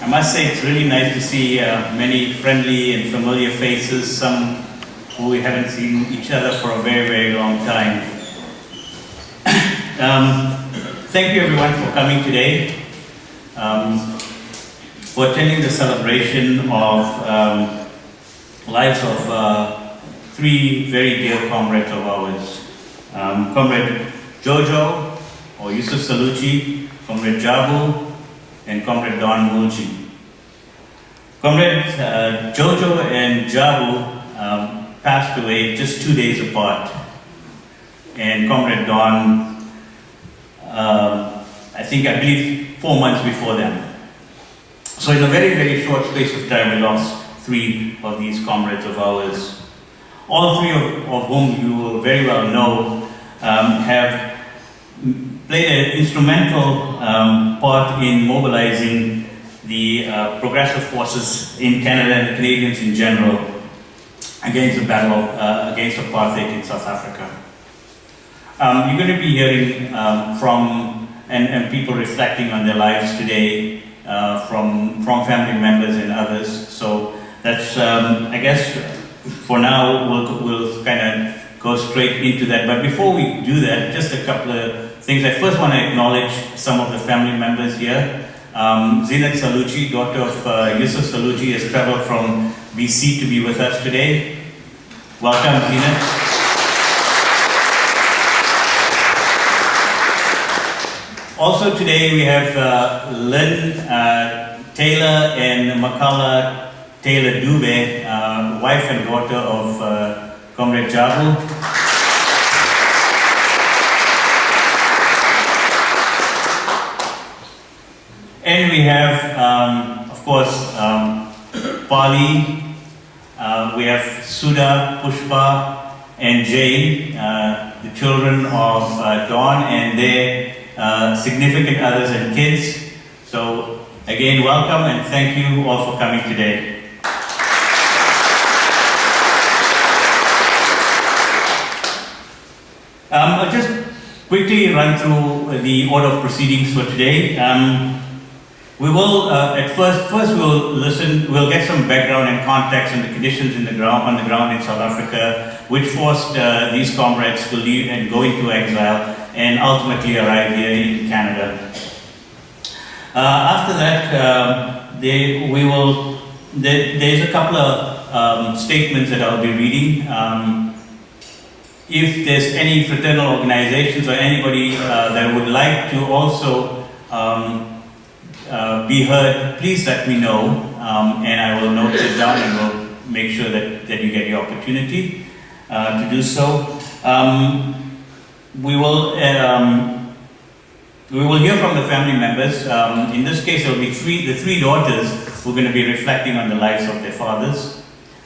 I must say it's really nice to see many friendly and familiar faces, some who we haven't seen each other for a very, very long time. Thank you everyone for coming today, for attending the celebration of lives of three very dear comrades of ours. Comrade JoJo or Yusuf Saloojee, Comrade Jabu, and Comrade Mooljee. Comrade JoJo and Jabu passed away just 2 days apart, and Comrade Don, I believe 4 months before them. So in a very, very short space of time, we lost three of these comrades of ours. All three of whom you will very well know have played an instrumental part in mobilizing the progressive forces in Canada and the Canadians in general against the battle against apartheid in South Africa. You're going to be hearing from and people reflecting on their lives today from family members and others. So that's I guess for now we'll kind of go straight into that. But before we do that, just a couple of things. I first want to acknowledge some of the family members here. Saloojee, daughter of Yusuf Saloojee, has traveled from BC to be with us today. Welcome, Zinat. Also today we have Lynn Taylor and Makala Taylor Dube, wife and daughter of Comrade Jabu. And we have, of course, Pali, we have Sudha, Pushpa, and Jane, the children of Dawn and their significant others and kids. So again, welcome and thank you all for coming today. I'll just quickly run through the order of proceedings for today. We will, first we'll get some background and context on the conditions on the ground in South Africa, which forced these comrades to leave and go into exile and ultimately arrive here in Canada. After that, there's a couple of statements that I'll be reading. If there's any fraternal organizations or anybody that would like to also be heard, please let me know, and I will note it down and we'll make sure that you get the opportunity to do so. We will hear from the family members. In this case, it will be the three daughters who are going to be reflecting on the lives of their fathers.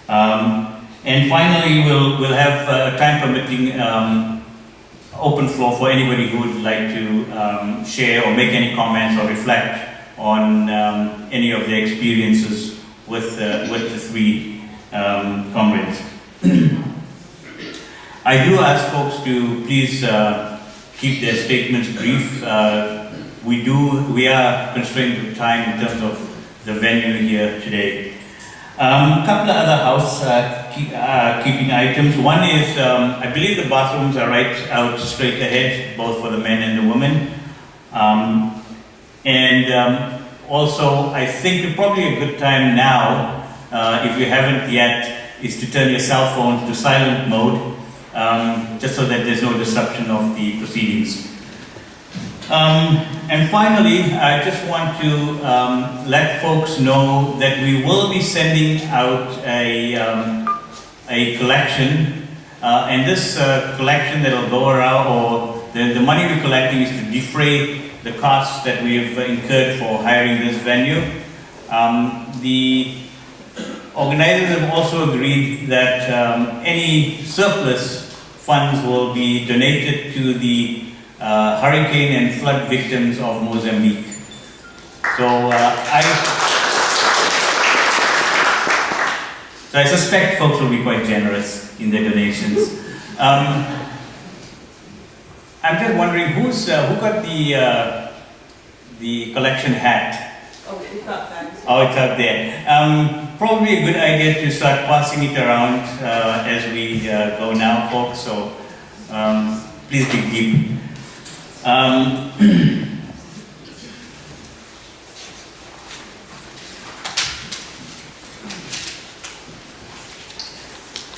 And finally, we'll have time permitting open floor for anybody who would like to share or make any comments or reflect on any of their experiences with the three comrades. I do ask folks to please keep their statements brief. We are constrained with time in terms of the venue here today. A couple of other housekeeping items. One is, I believe the bathrooms are right out straight ahead, both for the men and the women. Also, I think probably a good time now, if you haven't yet, is to turn your cell phones to silent mode, just so that there's no disruption of the proceedings. And finally, I just want to let folks know that we will be sending out a collection, and this collection that will go around, or the money we're collecting is to defray the costs that we've incurred for hiring this venue. The organizers have also agreed that any surplus funds will be donated to the hurricane and flood victims of Mozambique. So I suspect folks will be quite generous in their donations. I'm just wondering who got the collection hat. Oh, we've got that. Oh, it's up there. Probably a good idea to start passing it around as we go now, folks. So please dig deep.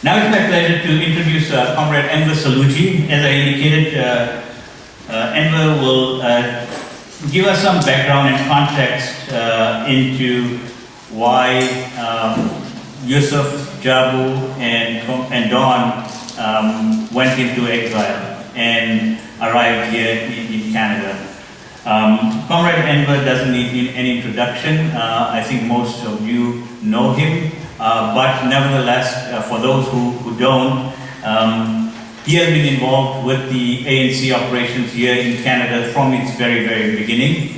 Now it's my pleasure to introduce Comrade JoJo Saloojee. As I indicated, JoJo will give us some background and context into why Yusuf, Jabu, and Don went into exile and arrived here in Canada. Comrade JoJo doesn't need any introduction. I think most of you know him. But nevertheless, for those who don't, he has been involved with the ANC operations here in Canada from its very, very beginning,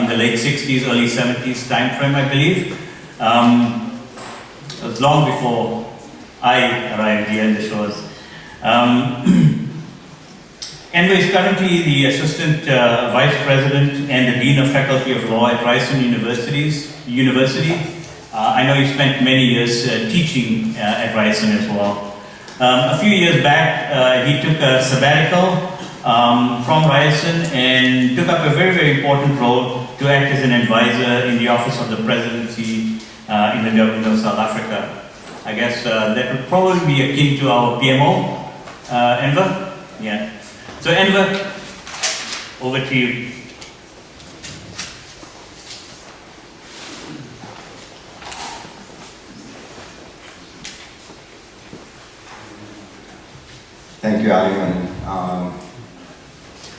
in the late 60s, early 70s time frame, I believe. It was long before I arrived here in the shores. JoJo is currently the Assistant Vice President and the Dean of Faculty of Law at Ryerson University. I know he spent many years teaching at Ryerson as well. A few years back, he took a sabbatical from Ryerson and took up a very, very important role to act as an advisor in the Office of the Presidency in the government of South Africa. I guess that would probably be akin to our PMO, JoJo? Yeah. So JoJo, over to you. Thank you, Ali.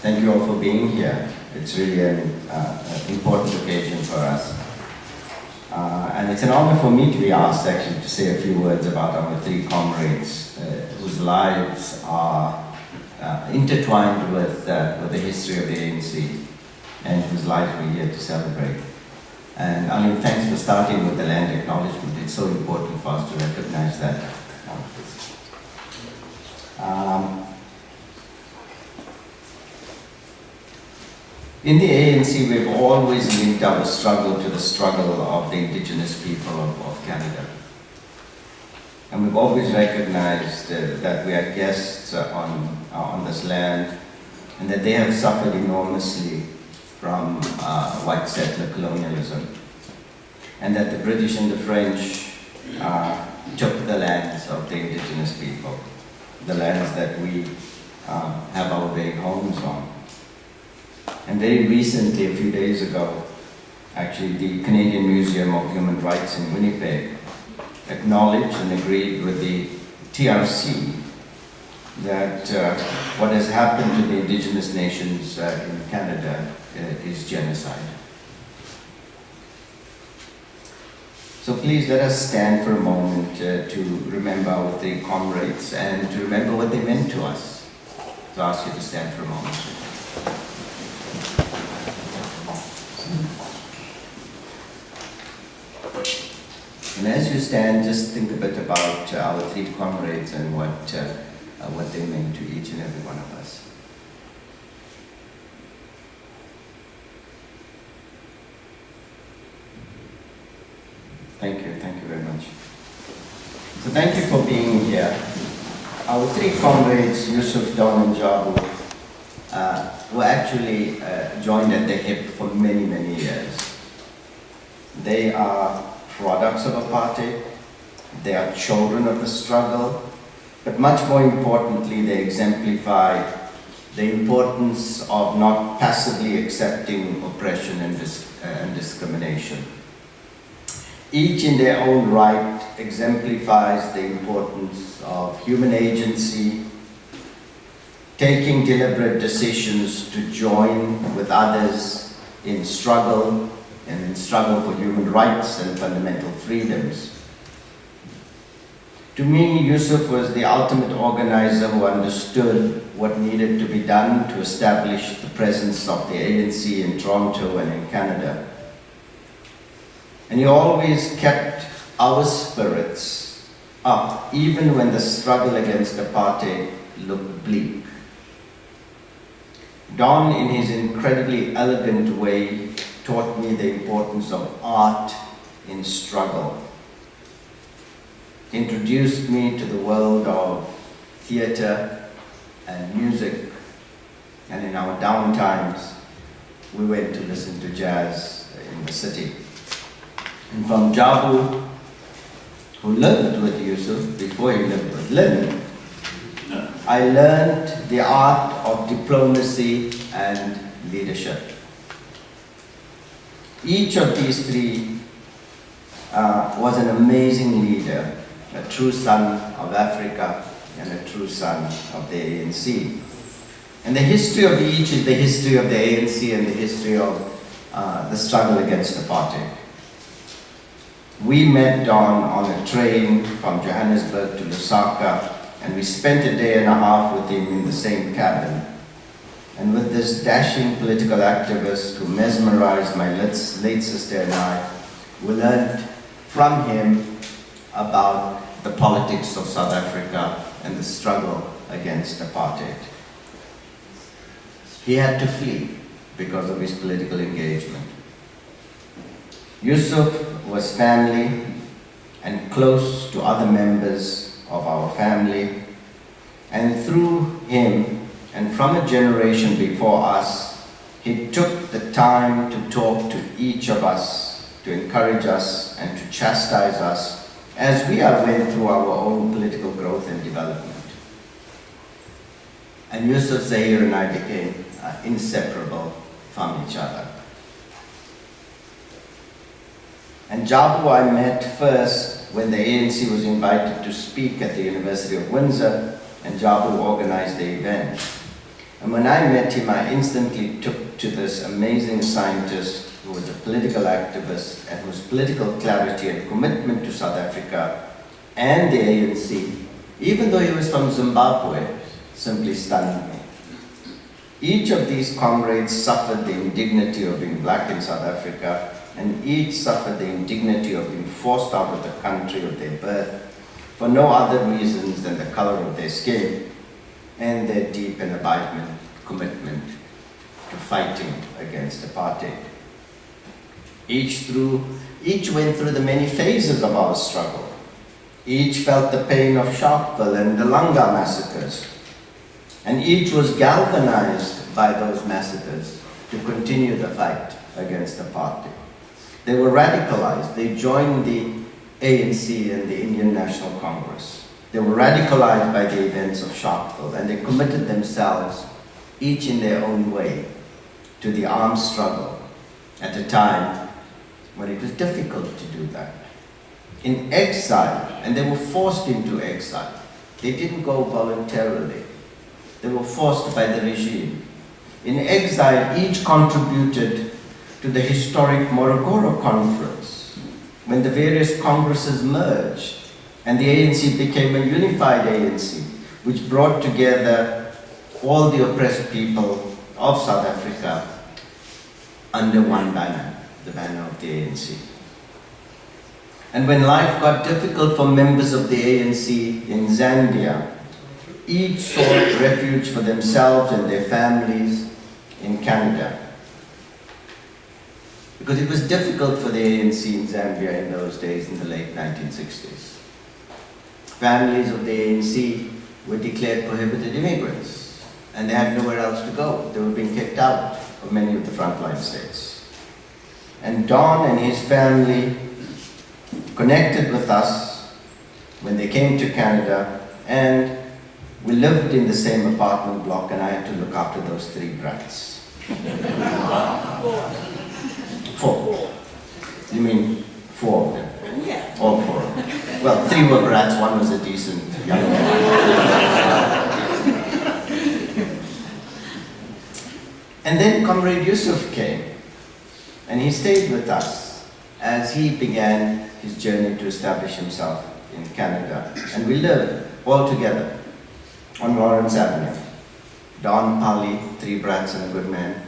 Thank you all for being here. It's really an important occasion for us. And it's an honor for me to be asked actually to say a few words about our three comrades whose lives are intertwined with the history of the ANC and whose lives we're here to celebrate. And Ali, thanks for starting with the land acknowledgement. It's so important for us to recognize that. In the ANC, we've always linked our struggle to the struggle of the indigenous people of Canada. And we've always recognized that we are guests on this land and that they have suffered enormously from white settler colonialism. And that the British and the French took the lands of the indigenous people, the lands that we have our very homes on. And very recently, a few days ago, actually the Canadian Museum of Human Rights in Winnipeg acknowledged and agreed with the TRC that what has happened to the indigenous nations in Canada is genocide. So please let us stand for a moment to remember our three comrades and to remember what they meant to us. So I ask you to stand for a moment. And as you stand, just think a bit about our three comrades and what they meant to each and every one of us. Thank you very much. So thank you for being here. Our three comrades, Yusuf, Don and Jabu, were actually joined at the hip for many, many years. They are products of apartheid, they are children of the struggle, but much more importantly, they exemplify the importance of not passively accepting oppression and discrimination. Each in their own right exemplifies the importance of human agency, taking deliberate decisions to join with others in struggle and in struggle for human rights and fundamental freedoms. To me, Yusuf was the ultimate organizer who understood what needed to be done to establish the presence of the ANC in Toronto and in Canada. And he always kept our spirits up, even when the struggle against apartheid looked bleak. Don, in his incredibly elegant way, taught me the importance of art in struggle, introduced me to the world of theatre and music, and in our downtimes, we went to listen to jazz in the city. And from Jabu, who lived with Yusuf before he lived with Lynn, I learned the art of diplomacy and leadership. Each of these three was an amazing leader, a true son of Africa and a true son of the ANC. And the history of each is the history of the ANC and the history of the struggle against apartheid. We met Don on a train from Johannesburg to Lusaka, and we spent a day and a half with him in the same cabin. And with this dashing political activist who mesmerized my late sister and I, we learned from him about the politics of South Africa and the struggle against apartheid. He had to flee because of his political engagement. Yusuf was family and close to other members of our family, and through him and from a generation before us, he took the time to talk to each of us, to encourage us and to chastise us as we went through our own political growth and development. And Yusuf, Zahir and I became inseparable from each other. And Jabu I met first when the ANC was invited to speak at the University of Windsor, and Jabu organized the event. And when I met him, I instantly took to this amazing scientist who was a political activist and whose political clarity and commitment to South Africa and the ANC, even though he was from Zimbabwe, simply stunned me. Each of these comrades suffered the indignity of being black in South Africa, and each suffered the indignity of being forced out of the country of their birth for no other reasons than the color of their skin and their deep and abiding commitment to fighting against apartheid. Each went through the many phases of our struggle. Each felt the pain of Sharpeville and the Langa massacres, and each was galvanized by those massacres to continue the fight against apartheid. They were radicalized. They joined the ANC and the Indian National Congress. They were radicalized by the events of Sharpeville, and they committed themselves, each in their own way, to the armed struggle at a time when it was difficult to do that. In exile, and they were forced into exile. They didn't go voluntarily. They were forced by the regime. In exile, each contributed to the historic Morogoro Conference, when the various congresses merged and the ANC became a unified ANC, which brought together all the oppressed people of South Africa under one banner, the banner of the ANC. And when life got difficult for members of the ANC in Zambia, each sought refuge for themselves and their families in Canada. Because it was difficult for the ANC in Zambia in those days, in the late 1960s. Families of the ANC were declared prohibited immigrants, and they had nowhere else to go. They were being kicked out of many of the frontline states. And Don and his family connected with us when they came to Canada, and we lived in the same apartment block, and I had to look after those three brats. Four. You mean four of them? Yeah. All four. Well, three were brats, one was a decent young man. And then Comrade Yusuf came, and he stayed with us as he began his journey to establish himself in Canada. And we lived all together on Lawrence Avenue. Don, Pali, three brats and a good man.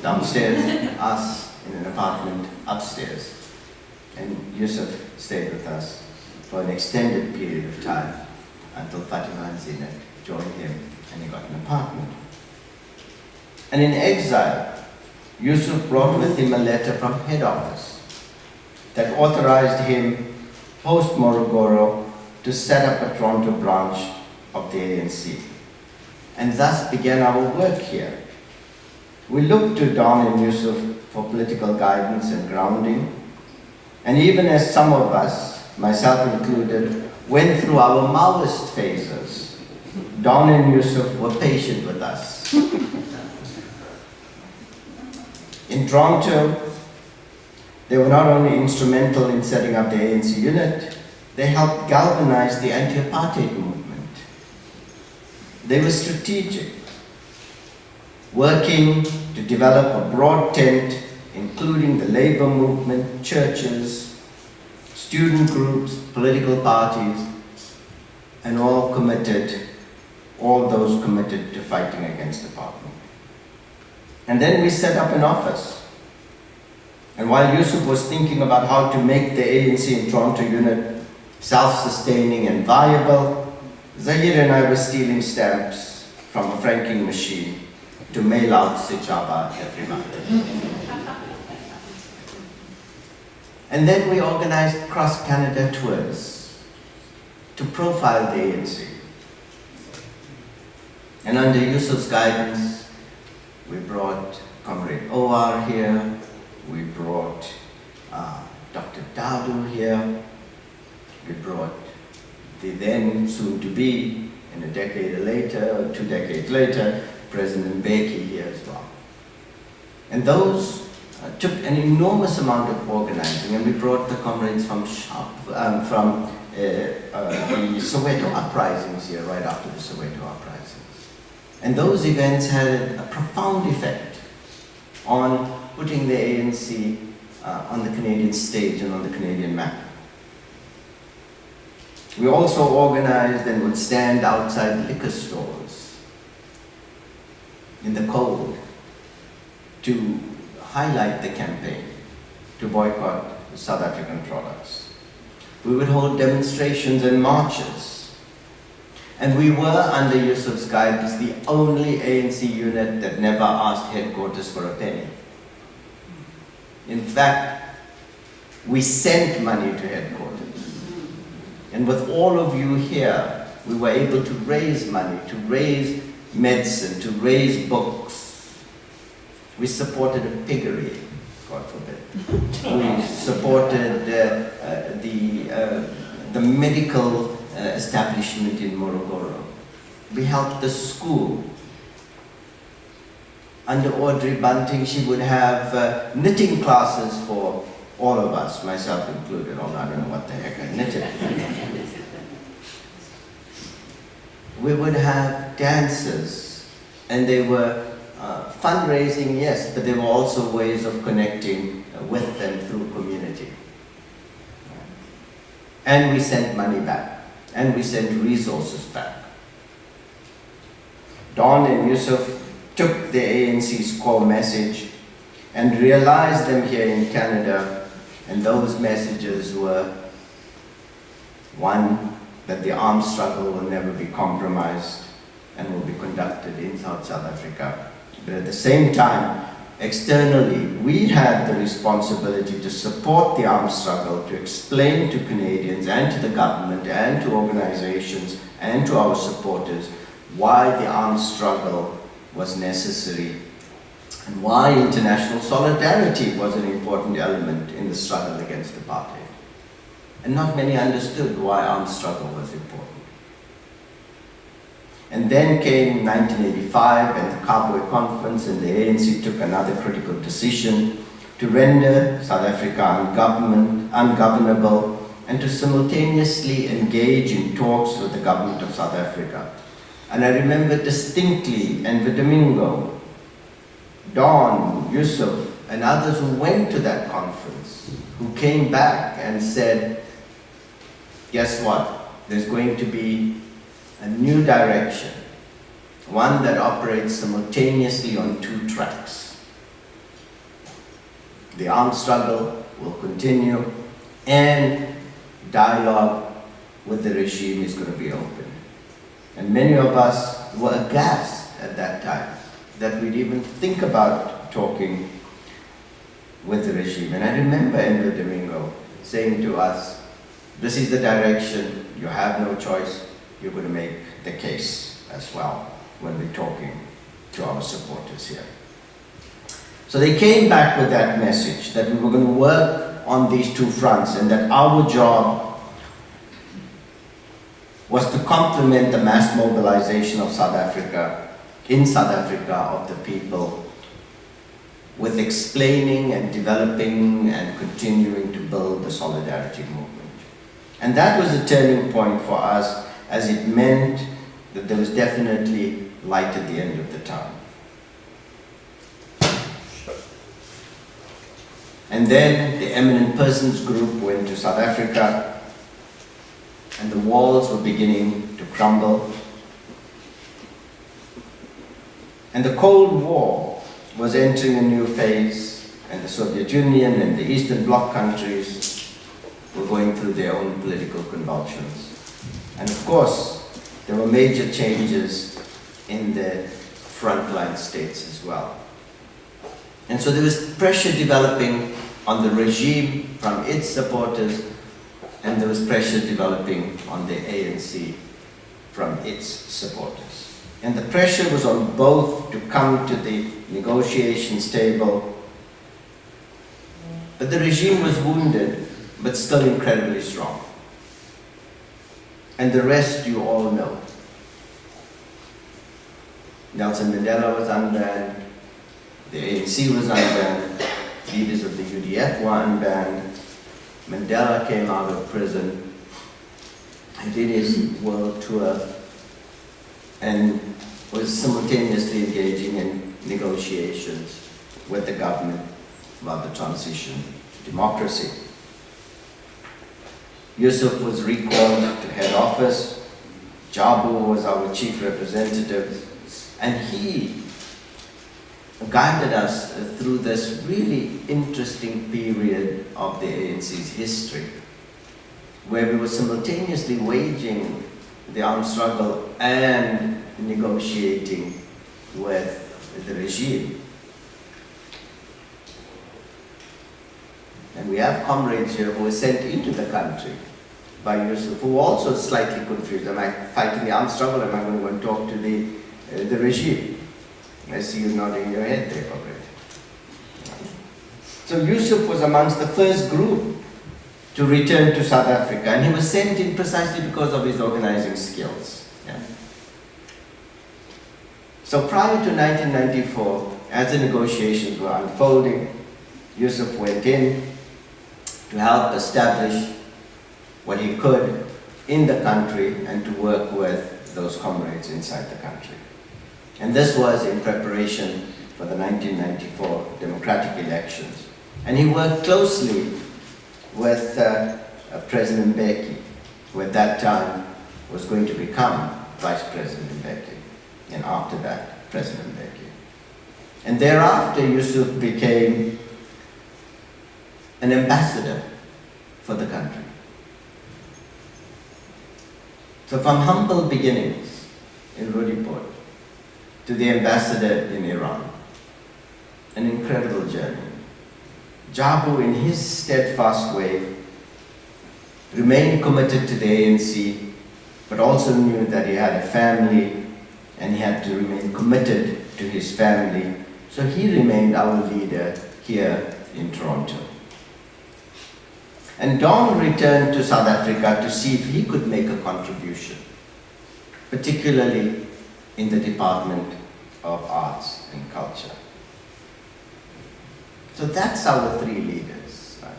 Downstairs, us in an apartment upstairs. And Yusuf stayed with us for an extended period of time until Fatima and Zinat joined him and he got an apartment. And in exile, Yusuf brought with him a letter from head office that authorized him, post-Morogoro, to set up a Toronto branch of the ANC. And thus began our work here. We looked to Don and Yusuf for political guidance and grounding. And even as some of us, myself included, went through our Maoist phases, Don and Yusuf were patient with us. In Toronto, they were not only instrumental in setting up the ANC unit, they helped galvanize the anti-apartheid movement. They were strategic, working to develop a broad tent, including the labor movement, churches, student groups, political parties, and all those committed to fighting against apartheid. And then we set up an office. And while Yusuf was thinking about how to make the ANC in Toronto unit self-sustaining and viable, Zahir and I were stealing stamps from a franking machine to mail out Sichaba every month. And then we organized cross-Canada tours to profile the ANC. And under Yusuf's guidance, we brought Comrade OR here, we brought Dr. Dadu here, we brought the then soon-to-be, in a decade later, or 2 decades later, President Mbeki here as well. And those took an enormous amount of organizing, and we brought the comrades from the Soweto uprisings here, right after the Soweto uprisings. And those events had a profound effect on putting the ANC on the Canadian stage and on the Canadian map. We also organized and would stand outside liquor stores in the cold to highlight the campaign to boycott South African products. We would hold demonstrations and marches. And we were, under Yusuf's guidance, the only ANC unit that never asked headquarters for a penny. In fact, we sent money to headquarters. And with all of you here, we were able to raise money, to raise medicine, to raise books. We supported a piggery, God forbid. We supported the medical establishment in Morogoro. We helped the school. Under Audrey Bunting, she would have knitting classes for all of us, myself included, although I don't know what the heck I knitted. We would have dances, and they were fundraising, yes, but they were also ways of connecting with and through community. And we sent money back, and we sent resources back. Don and Yusuf took the ANC's core message and realized them here in Canada, and those messages were, one, that the armed struggle will never be compromised and will be conducted in South Africa. But at the same time, externally, we had the responsibility to support the armed struggle, to explain to Canadians and to the government and to organizations and to our supporters why the armed struggle was necessary and why international solidarity was an important element in the struggle against apartheid. And not many understood why armed struggle was important. And then came 1985 and the Cowboy Conference, and the ANC took another critical decision to render South Africa ungovernable and to simultaneously engage in talks with the government of South Africa. And I remember distinctly Enver Domingo, Don, Yusuf, and others who went to that conference, who came back and said, guess what? There's going to be a new direction, one that operates simultaneously on 2 tracks. The armed struggle will continue, and dialogue with the regime is going to be open. And many of us were aghast at that time that we'd even think about talking with the regime. And I remember Endo Domingo saying to us, this is the direction, you have no choice, you're going to make the case as well when we're talking to our supporters here. So they came back with that message that we were going to work on these two fronts and that our job was to complement the mass mobilization of South Africa, of the people, with explaining and developing and continuing to build the solidarity movement. And that was a turning point for us, as it meant that there was definitely light at the end of the tunnel. And then the Eminent Persons Group went to South Africa, and the walls were beginning to crumble. And the Cold War was entering a new phase, and the Soviet Union and the Eastern Bloc countries were going through their own political convulsions. And of course, there were major changes in the frontline states as well. And so there was pressure developing on the regime from its supporters, and there was pressure developing on the ANC from its supporters. And the pressure was on both to come to the negotiations table. But the regime was wounded, but still incredibly strong. And the rest you all know. Nelson Mandela was unbanned, the ANC was unbanned, leaders of the UDF were unbanned, Mandela came out of prison, he did his world tour, and was simultaneously engaging in negotiations with the government about the transition to democracy. Yusuf was recalled to head office, Jabu was our chief representative, and he guided us through this really interesting period of the ANC's history, where we were simultaneously waging the armed struggle and negotiating with the regime. And we have comrades here who were sent into the country by Yusuf, who were also slightly confused. Am I fighting the armed struggle? Am I going to go and talk to the regime? I see you nodding your head there already. So Yusuf was amongst the first group to return to South Africa, and he was sent in precisely because of his organizing skills. Yeah? So prior to 1994, as the negotiations were unfolding, Yusuf went in to help establish what he could in the country and to work with those comrades inside the country. And this was in preparation for the 1994 democratic elections. And he worked closely with President Mbeki, who at that time was going to become Vice President Mbeki, and after that, President Mbeki. And thereafter, Yusuf became an ambassador for the country. So from humble beginnings in Rudiport to the ambassador in Iran, an incredible journey. Jabu, in his steadfast way, remained committed to the ANC, but also knew that he had a family and he had to remain committed to his family. So he remained our leader here in Toronto. And Don returned to South Africa to see if he could make a contribution, particularly in the Department of Arts and Culture. So that's our three leaders, right?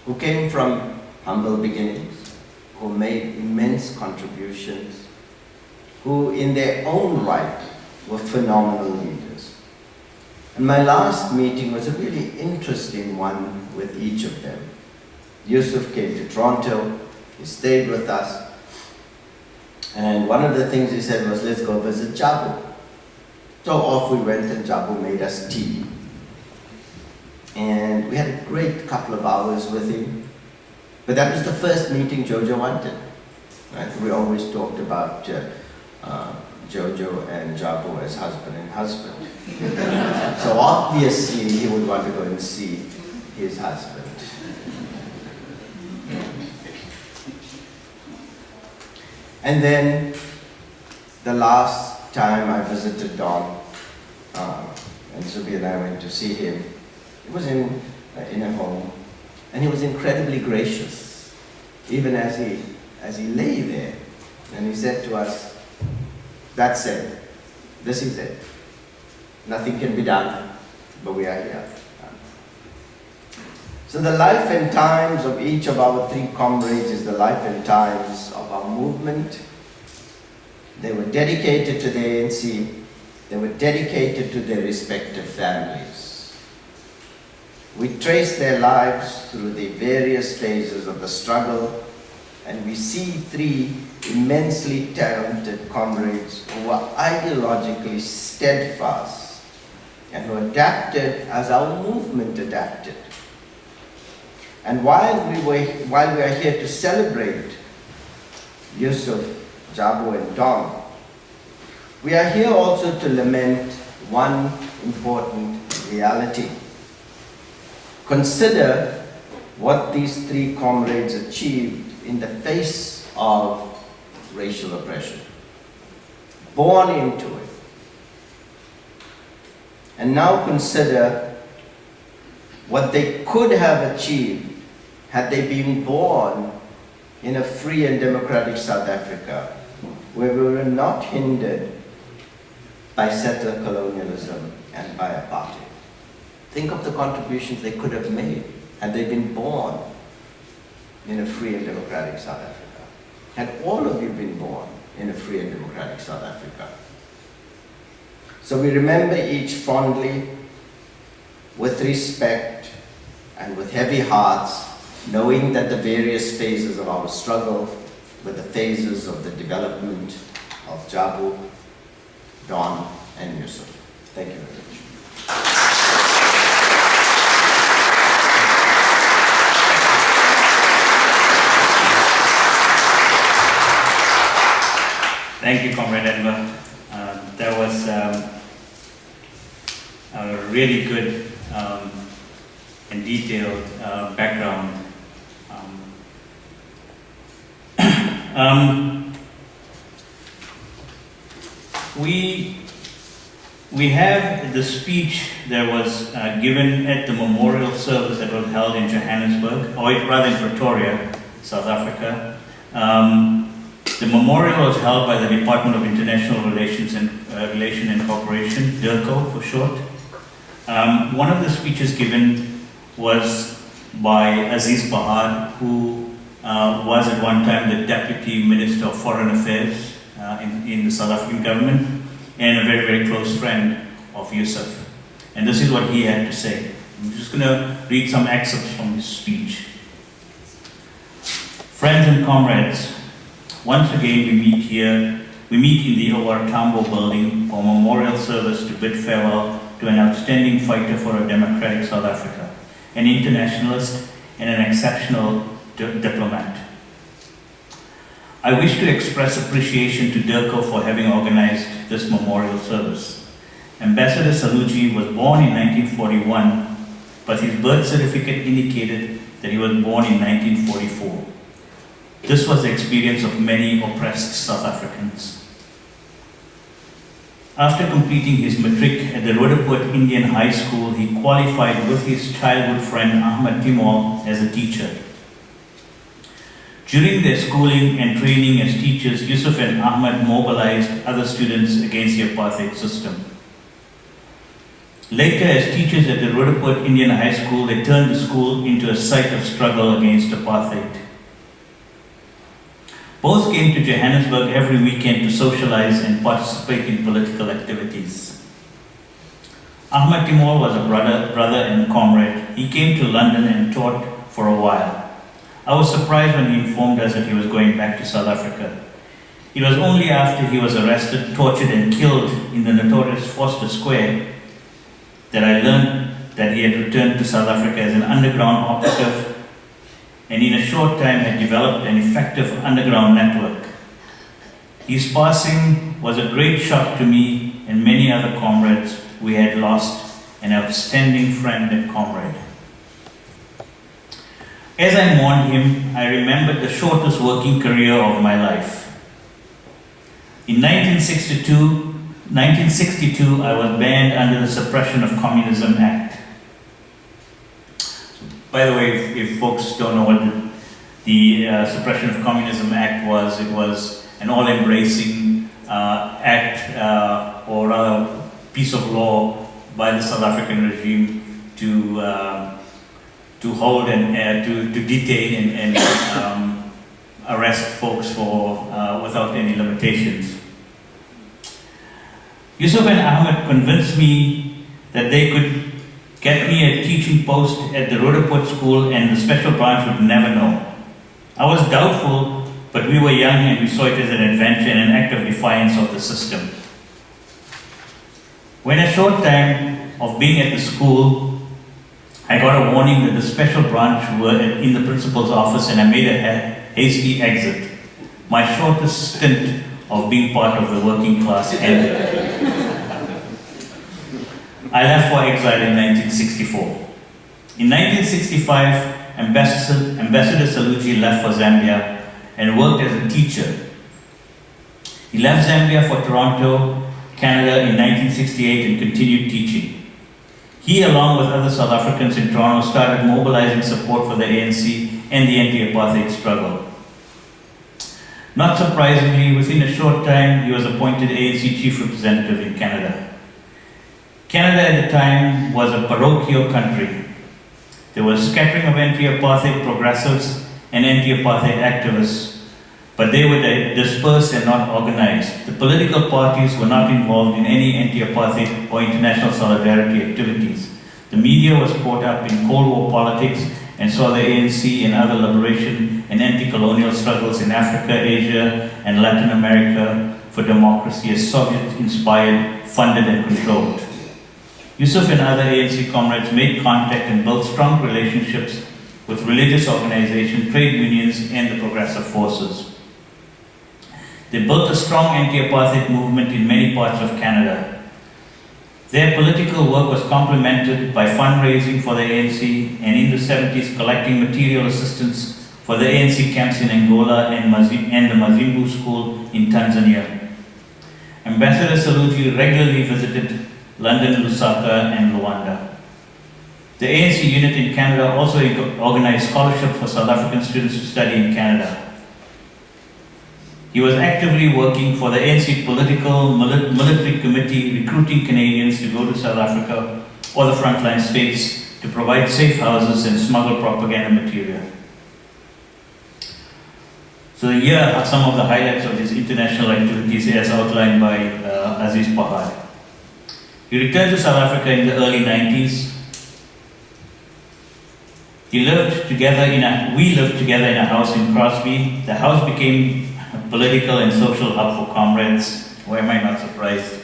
Who came from humble beginnings, who made immense contributions, who in their own right were phenomenal leaders. And my last meeting was a really interesting one with each of them. Yusuf came to Toronto, he stayed with us, and one of the things he said was, let's go visit Jabu. So off we went, and Jabu made us tea. And we had a great couple of hours with him. But that was the first meeting JoJo wanted. Right? We always talked about JoJo and Jabu as husband and husband. So obviously he would want to go and see his husband. And then the last time I visited Don, and Zubi and I went to see him, he was in a home, and he was incredibly gracious, even as he lay there. And he said to us, "That's it. This is it. Nothing can be done, but we are here." So the life and times of each of our three comrades is the life and times of our movement. They were dedicated to the ANC. They were dedicated to their respective families. We trace their lives through the various phases of the struggle, and we see three immensely talented comrades who were ideologically steadfast and who adapted as our movement adapted. And while we are here to celebrate Yusuf, Jabu and Don, we are here also to lament one important reality. Consider what these three comrades achieved in the face of racial oppression, born into it. And now consider what they could have achieved had they been born in a free and democratic South Africa, where we were not hindered by settler colonialism and by apartheid. Think of the contributions they could have made had they been born in a free and democratic South Africa. Had all of you been born in a free and democratic South Africa. So we remember each fondly, with respect and with heavy hearts, knowing that the various phases of our struggle were the phases of the development of Jabu, Don, and Yusuf. Thank you very much. Thank you, Comrade Edward. That was a really good and detailed background. We have the speech that was given at the memorial service that was held in Johannesburg, or rather in Pretoria, South Africa. The memorial was held by the Department of International Relations and Relation and Cooperation, DIRCO for short. One of the speeches given was by Aziz Bahar, who was at one time the Deputy Minister of Foreign Affairs in the South African government, and a very, very close friend of Yusuf. And this is what he had to say. I'm just going to read some excerpts from his speech. Friends and comrades, once again we meet here. We meet in the OR Tambo building for a memorial service to bid farewell to an outstanding fighter for a democratic South Africa, an internationalist and an exceptional diplomat. I wish to express appreciation to DIRCO for having organized this memorial service. Ambassador Saloojee was born in 1941, but his birth certificate indicated that he was born in 1944. This was the experience of many oppressed South Africans. After completing his matric at the Roodepoort Indian High School, he qualified with his childhood friend Ahmad Timor as a teacher. During their schooling and training as teachers, Yusuf and Ahmad mobilized other students against the apartheid system. Later, as teachers at the Roodepoort Indian High School, they turned the school into a site of struggle against apartheid. Both came to Johannesburg every weekend to socialize and participate in political activities. Ahmad Timor was a brother and comrade. He came to London and taught for a while. I was surprised when he informed us that he was going back to South Africa. It was only after he was arrested, tortured and killed in the notorious Foster Square that I learned that he had returned to South Africa as an underground operative, and in a short time had developed an effective underground network. His passing was a great shock to me and many other comrades. We had lost an outstanding friend and comrade. As I mourned him, I remembered the shortest working career of my life. In 1962, I was banned under the Suppression of Communism Act. By the way, if folks don't know what the Suppression of Communism Act was, it was an all-embracing act, or rather piece of law by the South African regime to hold and to detain and arrest folks for without any limitations. Yusuf and Ahmed convinced me that they could get me a teaching post at the Roodepoort School and the special branch would never know. I was doubtful, but we were young and we saw it as an adventure and an act of defiance of the system. When a short time of being at the school, I got a warning that the special branch were in the principal's office and I made a hasty exit. My shortest stint of being part of the working class ended. I left for exile in 1964. In 1965, Ambassador Saloojee left for Zambia and worked as a teacher. He left Zambia for Toronto, Canada in 1968 and continued teaching. He, along with other South Africans in Toronto, started mobilizing support for the ANC and the anti-apartheid struggle. Not surprisingly, within a short time, he was appointed ANC Chief Representative in Canada. Canada at the time was a parochial country. There was scattering of anti-apartheid progressives and anti-apartheid activists, but they were dispersed and not organized. The political parties were not involved in any anti-apartheid or international solidarity activities. The media was caught up in Cold War politics and saw the ANC and other liberation and anti-colonial struggles in Africa, Asia, and Latin America for democracy as Soviet-inspired, funded, and controlled. Yusuf and other ANC comrades made contact and built strong relationships with religious organizations, trade unions, and the progressive forces. They built a strong anti-apartheid movement in many parts of Canada. Their political work was complemented by fundraising for the ANC and in the 70s collecting material assistance for the ANC camps in Angola and the Mazimbu School in Tanzania. Ambassador Saloojee regularly visited London, Lusaka, and Luanda. The ANC unit in Canada also organized scholarships for South African students to study in Canada. He was actively working for the ANC political military committee, recruiting Canadians to go to South Africa or the frontline states to provide safe houses and smuggle propaganda material. So here are some of the highlights of his international activities as outlined by Aziz Pahar. He returned to South Africa in the early 90s. We lived together in a house in Crosby. The house became a political and social hub for comrades. Why am I not surprised?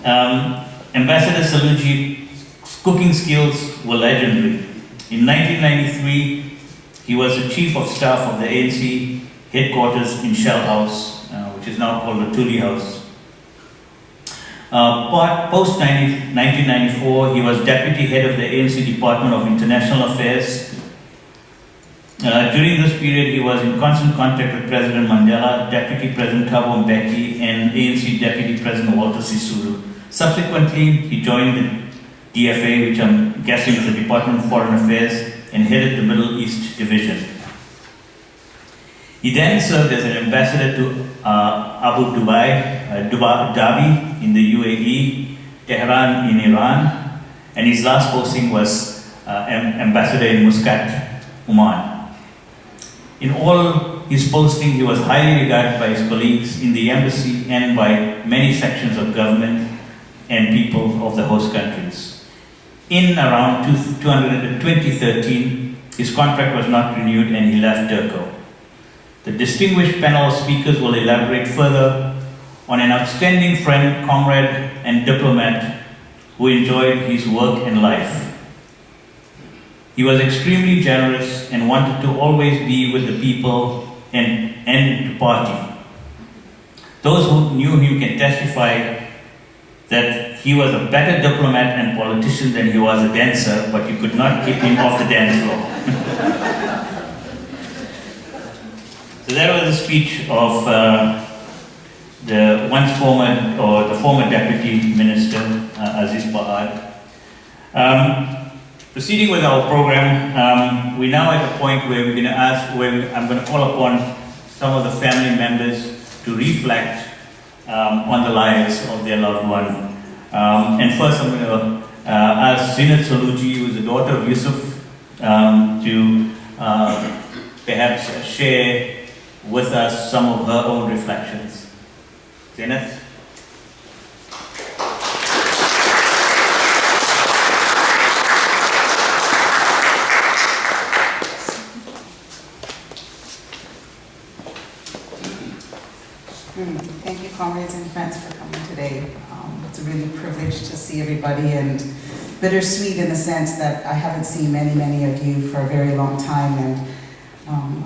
Ambassador Saloojee's cooking skills were legendary. In 1993, he was the Chief of Staff of the ANC headquarters in Shell House, which is now called the Tuli House. Post-1994, he was Deputy Head of the ANC Department of International Affairs. During this period, he was in constant contact with President Mandela, Deputy President Thabo Mbeki, and ANC Deputy President Walter Sisulu. Subsequently, he joined the DFA, which I'm guessing is the Department of Foreign Affairs, and headed the Middle East Division. He then served as an ambassador to Abu Dhabi in the UAE, Tehran in Iran, and his last posting was ambassador in Muscat, Oman. In all his posting, he was highly regarded by his colleagues in the embassy and by many sections of government and people of the host countries. In around 2013, his contract was not renewed and he left Turco. The distinguished panel of speakers will elaborate further on an outstanding friend, comrade, and diplomat who enjoyed his work and life. He was extremely generous and wanted to always be with the people and to party. Those who knew him can testify that he was a better diplomat and politician than he was a dancer, but you could not keep him off the dance floor. So that was a speech of the former Deputy Minister, Aziz Bahad. Proceeding with our program, we're now at a point where I'm going to call upon some of the family members to reflect on the lives of their loved one. And first I'm going to ask JoJo Saloojee, who is the daughter of Yusuf, to perhaps share with us some of her own reflections. Zinat? Thank you, comrades and friends, for coming today. It's a really privilege to see everybody, and bittersweet in the sense that I haven't seen many of you for a very long time, and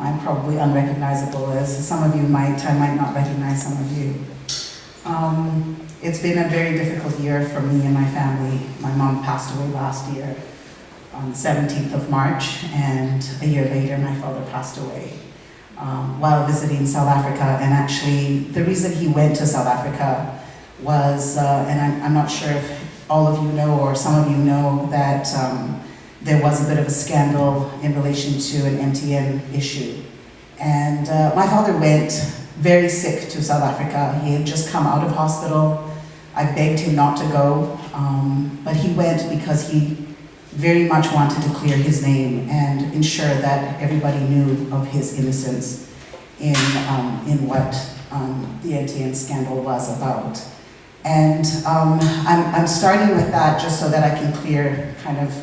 I'm probably unrecognizable, as some of you I might not recognize some of you. It's been a very difficult year for me and my family. My mom passed away last year on the 17th of March, and a year later my father passed away while visiting South Africa. And actually, the reason he went to South Africa was, and I'm not sure if all of you know or some of you know, that there was a bit of a scandal in relation to an MTN issue. And my father went very sick to South Africa. He had just come out of hospital. I begged him not to go, but he went because he very much wanted to clear his name and ensure that everybody knew of his innocence in what the MTN scandal was about. And I'm starting with that just so that I can clear kind of,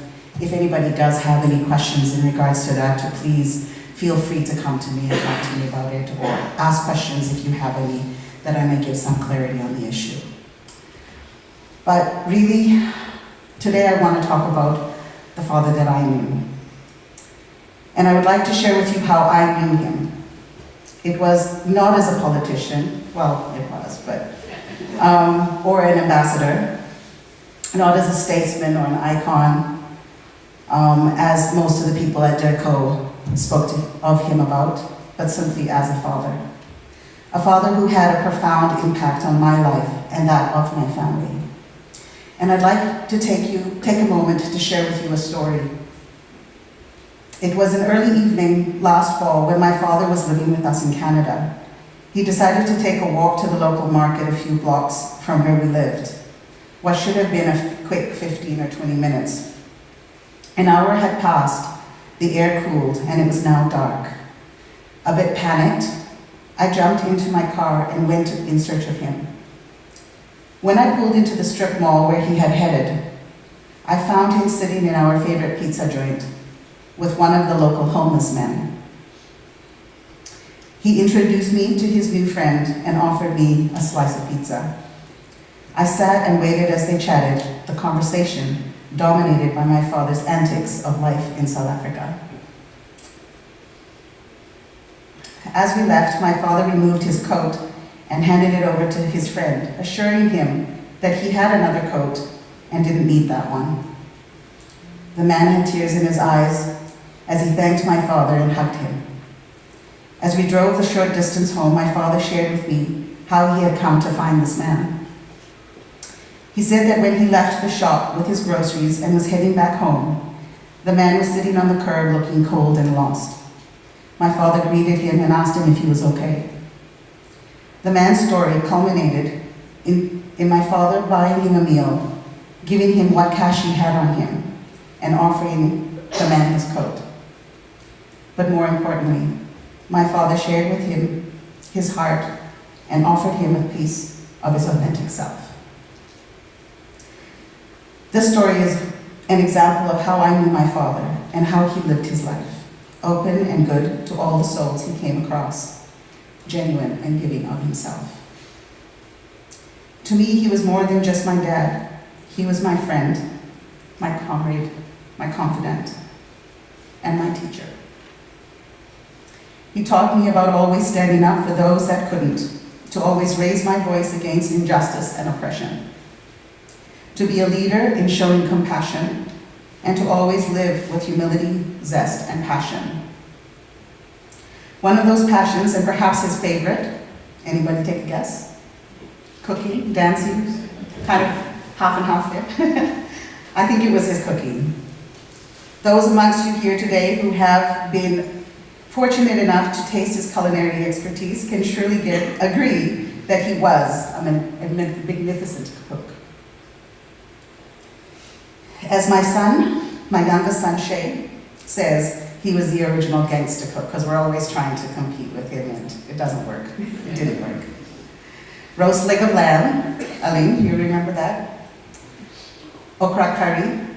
if anybody does have any questions in regards to that, to please feel free to come to me and talk to me about it, or ask questions if you have any, that I may give some clarity on the issue. But really, today I want to talk about the father that I knew. And I would like to share with you how I knew him. It was not as a politician, well, it was, but, or an ambassador, not as a statesman or an icon, as most of the people at DERCO spoke of him about, but simply as a father. A father who had a profound impact on my life and that of my family. And I'd like to take a moment to share with you a story. It was an early evening last fall when my father was living with us in Canada. He decided to take a walk to the local market a few blocks from where we lived. What should have been a quick 15 or 20 minutes. An hour had passed, the air cooled, and it was now dark. A bit panicked, I jumped into my car and went in search of him. When I pulled into the strip mall where he had headed, I found him sitting in our favorite pizza joint with one of the local homeless men. He introduced me to his new friend and offered me a slice of pizza. I sat and waited as they chatted, the conversation dominated by my father's antics of life in South Africa. As we left, my father removed his coat and handed it over to his friend, assuring him that he had another coat and didn't need that one. The man had tears in his eyes as he thanked my father and hugged him. As we drove the short distance home, my father shared with me how he had come to find this man. He said that when he left the shop with his groceries and was heading back home, the man was sitting on the curb looking cold and lost. My father greeted him and asked him if he was okay. The man's story culminated in my father buying him a meal, giving him what cash he had on him, and offering the man his coat. But more importantly, my father shared with him his heart and offered him a piece of his authentic self. This story is an example of how I knew my father and how he lived his life, open and good to all the souls he came across, genuine and giving of himself. To me, he was more than just my dad. He was my friend, my comrade, my confidant, and my teacher. He taught me about always standing up for those that couldn't, to always raise my voice against injustice and oppression, to be a leader in showing compassion, and to always live with humility, zest, and passion. One of those passions, and perhaps his favorite, anybody take a guess? Cooking, dancing, kind of half and half there. I think it was his cooking. Those amongst you here today who have been fortunate enough to taste his culinary expertise can surely agree that he was a magnificent cook. As my youngest son Shay says, he was the original gangster cook, because we're always trying to compete with him and it doesn't work. It didn't work. Roast leg of lamb, Aline, you remember that? Okra curry,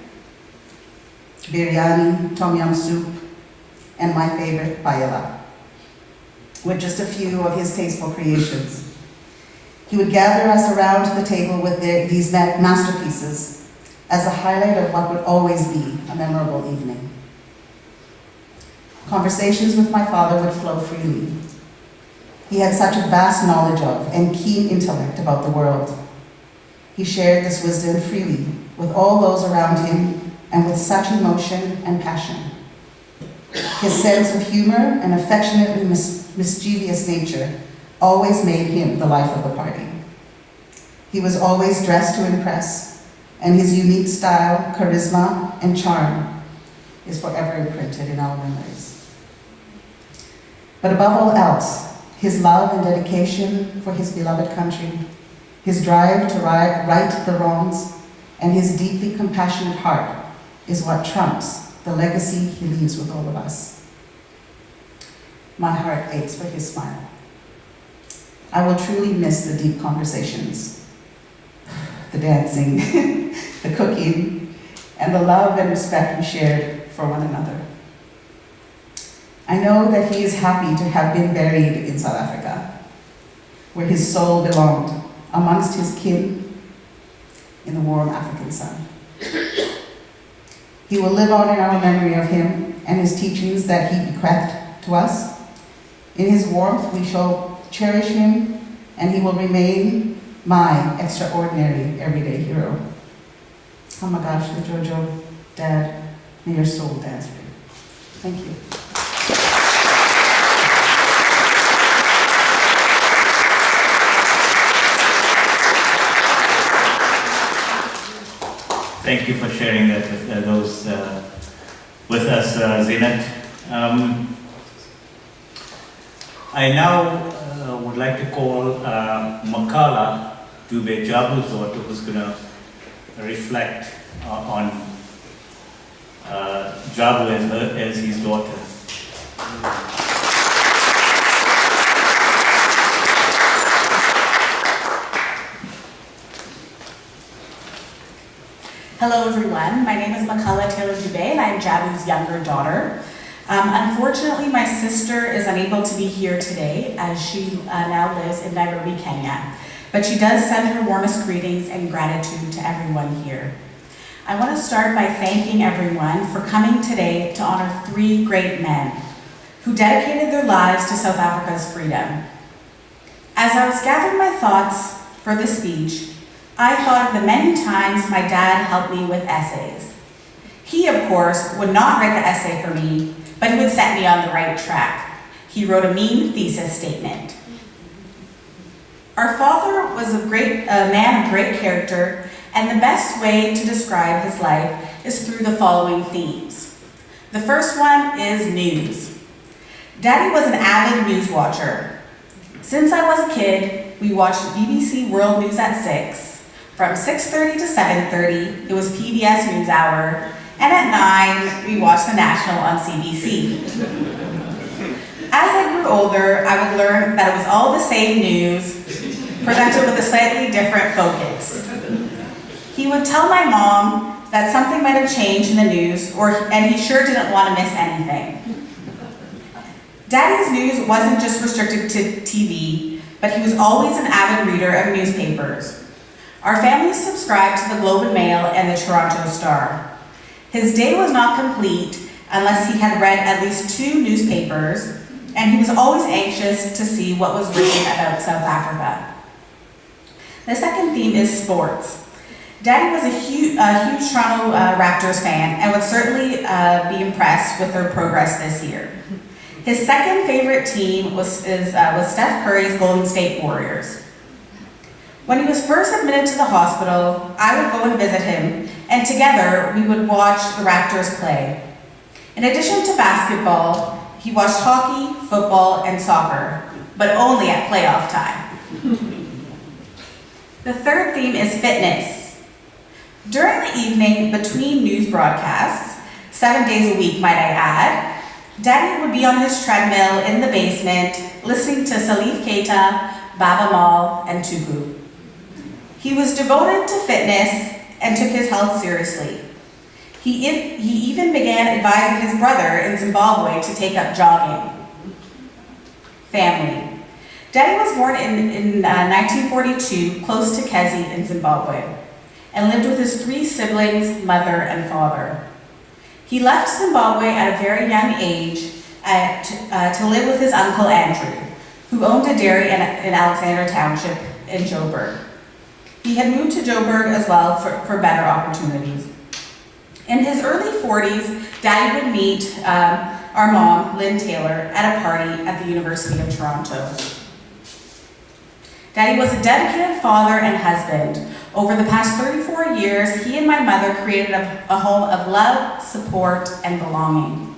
biryani, tom yum soup, and my favorite, paella, with just a few of his tasteful creations. He would gather us around the table with these masterpieces as a highlight of what would always be a memorable evening. Conversations with my father would flow freely. He had such a vast knowledge of and keen intellect about the world. He shared this wisdom freely with all those around him and with such emotion and passion. His sense of humor and affectionately mischievous nature always made him the life of the party. He was always dressed to impress, and his unique style, charisma, and charm is forever imprinted in our memories. But above all else, his love and dedication for his beloved country, his drive to right the wrongs, and his deeply compassionate heart is what trumps the legacy he leaves with all of us. My heart aches for his smile. I will truly miss the deep conversations, the dancing, the cooking, and the love and respect we shared for one another. I know that he is happy to have been buried in South Africa, where his soul belonged, amongst his kin in the warm African sun. He will live on in our memory of him and his teachings that he bequeathed to us. In his warmth, we shall cherish him, and he will remain my extraordinary everyday hero. Oh my gosh, the JoJo, Dad, may your soul dance for you. Thank you. Thank you for sharing that with those with us, Zinat. I now would like to call Mooljee Dube, Jabu's daughter, who's going to reflect on Jabu as his daughter. Hello everyone, my name is Mooljee Dube and I'm Jabu's younger daughter. Unfortunately, my sister is unable to be here today as she now lives in Nairobi, Kenya. But she does send her warmest greetings and gratitude to everyone here. I want to start by thanking everyone for coming today to honor 3 great men who dedicated their lives to South Africa's freedom. As I was gathering my thoughts for this speech, I thought of the many times my dad helped me with essays. He, of course, would not write the essay for me, but he would set me on the right track. He wrote a mean thesis statement. Our father was a man of great character, and the best way to describe his life is through the following themes. The first one is news. Daddy was an avid news watcher. Since I was a kid, we watched BBC World News at 6. From 6:30 to 7:30, it was PBS NewsHour, and at 9, we watched the National on CBC. As I grew older, I would learn that it was all the same news, presented with a slightly different focus. He would tell my mom that something might have changed in the news, and he sure didn't want to miss anything. Daddy's news wasn't just restricted to TV, but he was always an avid reader of newspapers. Our family subscribed to the Globe and Mail and the Toronto Star. His day was not complete unless he had read at least 2 newspapers, and and he was always anxious to see what was written about South Africa. The second theme is sports. Daddy was a huge Toronto Raptors fan and would certainly be impressed with their progress this year. His second favorite team was Steph Curry's Golden State Warriors. When he was first admitted to the hospital, I would go and visit him, and together we would watch the Raptors play. In addition to basketball, he watched hockey, football, and soccer, but only at playoff time. The third theme is fitness. During the evening between news broadcasts, 7 days a week might I add, Daddy would be on his treadmill in the basement listening to Salif Keita, Baba Mal, and Tugu. He was devoted to fitness and took his health seriously. He even began advising his brother in Zimbabwe to take up jogging. Family. Daddy was born in 1942 close to Kezi in Zimbabwe and lived with his 3 siblings, mother, and father. He left Zimbabwe at a very young age to live with his uncle Andrew, who owned a dairy in Alexander Township in Joburg. He had moved to Joburg as well for better opportunities. In his early 40s, Daddy would meet our mom, Lynn Taylor, at a party at the University of Toronto. Daddy was a dedicated father and husband. Over the past 34 years, he and my mother created a home of love, support, and belonging.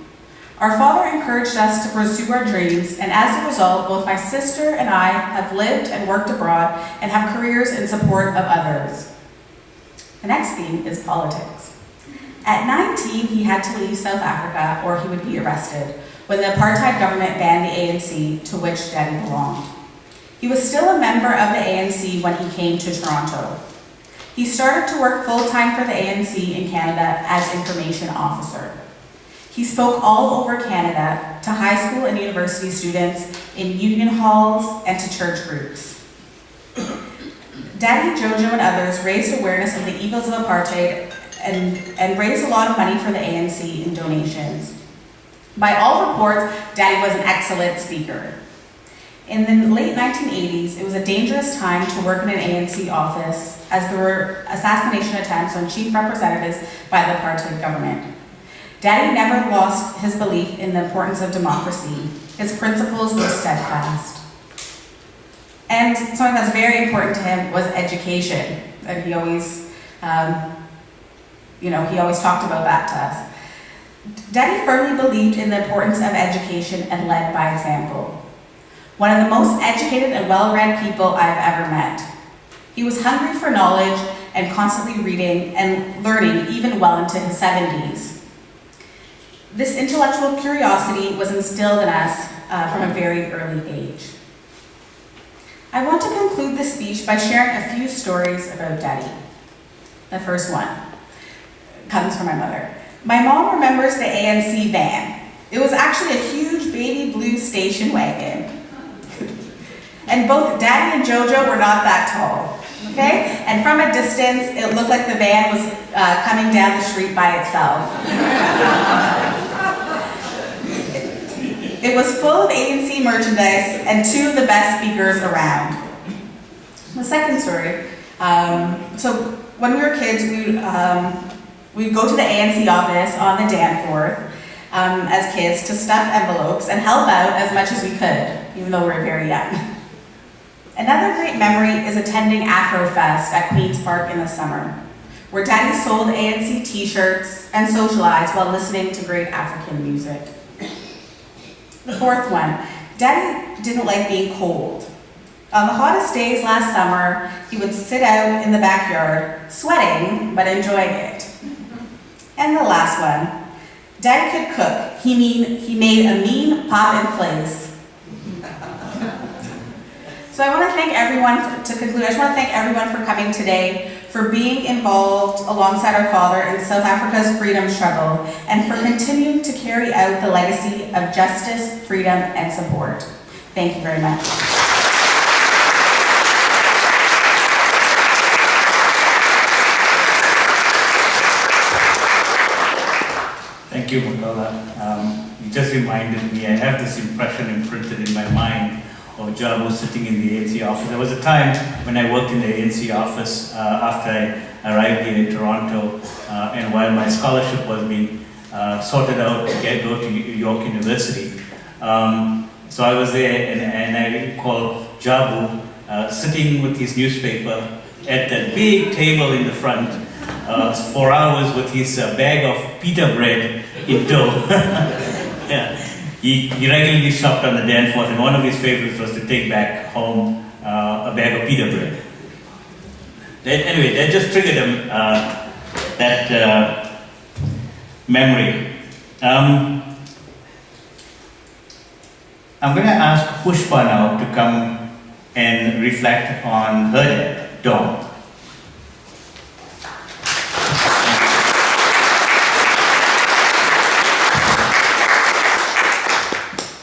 Our father encouraged us to pursue our dreams, and as a result, both my sister and I have lived and worked abroad and have careers in support of others. The next theme is politics. At 19, he had to leave South Africa or he would be arrested when the Apartheid government banned the ANC, to which Daddy belonged. He was still a member of the ANC when he came to Toronto. He started to work full-time for the ANC in Canada as information officer. He spoke all over Canada to high school and university students in union halls and to church groups. Daddy, JoJo, and others raised awareness of the evils of apartheid and raised a lot of money for the ANC in donations. By all reports, Daddy was an excellent speaker. In the late 1980s, it was a dangerous time to work in an ANC office as there were assassination attempts on chief representatives by the apartheid government. Daddy never lost his belief in the importance of democracy. His principles were steadfast. And something that's very important to him was education. And he always, he always talked about that to us. Daddy firmly believed in the importance of education and led by example. One of the most educated and well-read people I've ever met. He was hungry for knowledge and constantly reading and learning even well into his 70s. This intellectual curiosity was instilled in us from a very early age. I want to conclude this speech by sharing a few stories about Daddy. The first one comes from my mother. My mom remembers the ANC van. It was actually a huge baby blue station wagon. And both Daddy and JoJo were not that tall, okay? And from a distance, it looked like the van was coming down the street by itself. It was full of ANC merchandise and 2 of the best speakers around. The second story, so when we were kids, we'd go to the ANC office on the Danforth as kids to stuff envelopes and help out as much as we could, even though we were very young. Another great memory is attending Afrofest at Queen's Park in the summer, where Daddy sold ANC t-shirts and socialized while listening to great African music. The fourth one, Daddy didn't like being cold. On the hottest days last summer, he would sit out in the backyard, sweating, but enjoying it. And the last one, Daddy could cook. He made a mean pop and flakes. So I want to thank everyone, to conclude, I just want to thank everyone for coming today, for being involved alongside our father in South Africa's freedom struggle, and for continuing to carry out the legacy of justice, freedom, and support. Thank you very much. Thank you, Makala. We just reminded me, I have this impression imprinted in my mind of Jabu sitting in the ANC office. There was a time when I worked in the ANC office after I arrived here in Toronto, and while my scholarship was being sorted out to go to York University. So I was there, and I recall Jabu sitting with his newspaper at that big table in the front for hours with his bag of pita bread in tow. Yeah. He regularly shopped on the Danforth, and one of his favorites was to take back home a bag of pita bread. Anyway, that just triggered that memory. I'm going to ask Pushpa now to come and reflect on her dad, Don.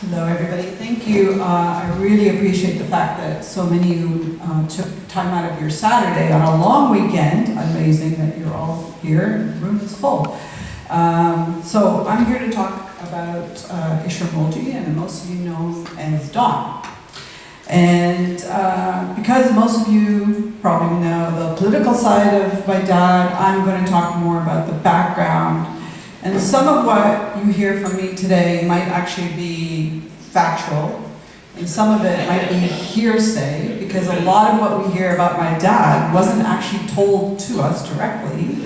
Hello, everybody. Thank you. I really appreciate the fact that so many of you took time out of your Saturday on a long weekend. Amazing that you're all here. The room is full. So I'm here to talk about Ishwar Mooljee, and most of you know as Don. And because most of you probably know the political side of my dad, I'm going to talk more about the background. And some of what you hear from me today might actually be factual, and some of it might be hearsay, because a lot of what we hear about my dad wasn't actually told to us directly.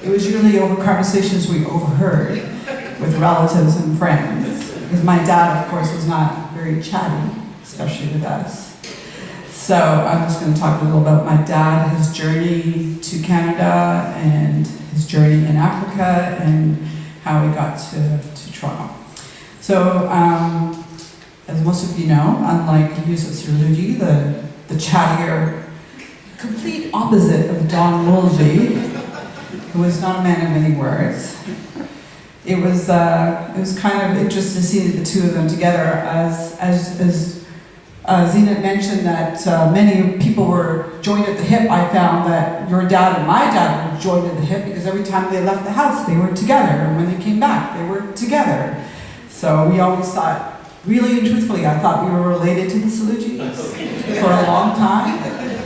It was usually over conversations we overheard with relatives and friends, because my dad, of course, was not very chatty, especially with us. So I'm just going to talk a little about my dad, his journey to Canada, and his journey in Africa, and how he got to Toronto. So, as most of you know, unlike Yusuf Saloojee, the chattier, complete opposite of Don Mooljee, who was not a man of many words, it was kind of interesting to see the two of them together. As Zenat mentioned that many people were joined at the hip, I found that your dad and my dad were joined at the hip because every time they left the house, they were together, and when they came back, they were together. So we always thought, really and truthfully, I thought we were related to the Saloojees for a long time.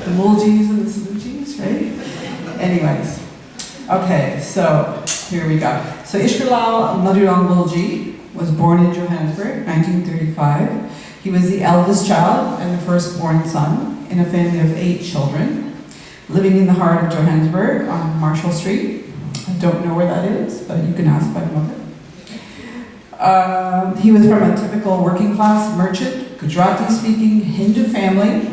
The Mooljees and the Saloojees, right? Anyways, okay, so here we go. So Ishwar Mooljee was born in Johannesburg, 1935. He was the eldest child and the firstborn son in a family of 8 children, living in the heart of Johannesburg on Marshall Street. I don't know where that is, but you can ask my mother. He was from a typical working class merchant, Gujarati-speaking Hindu family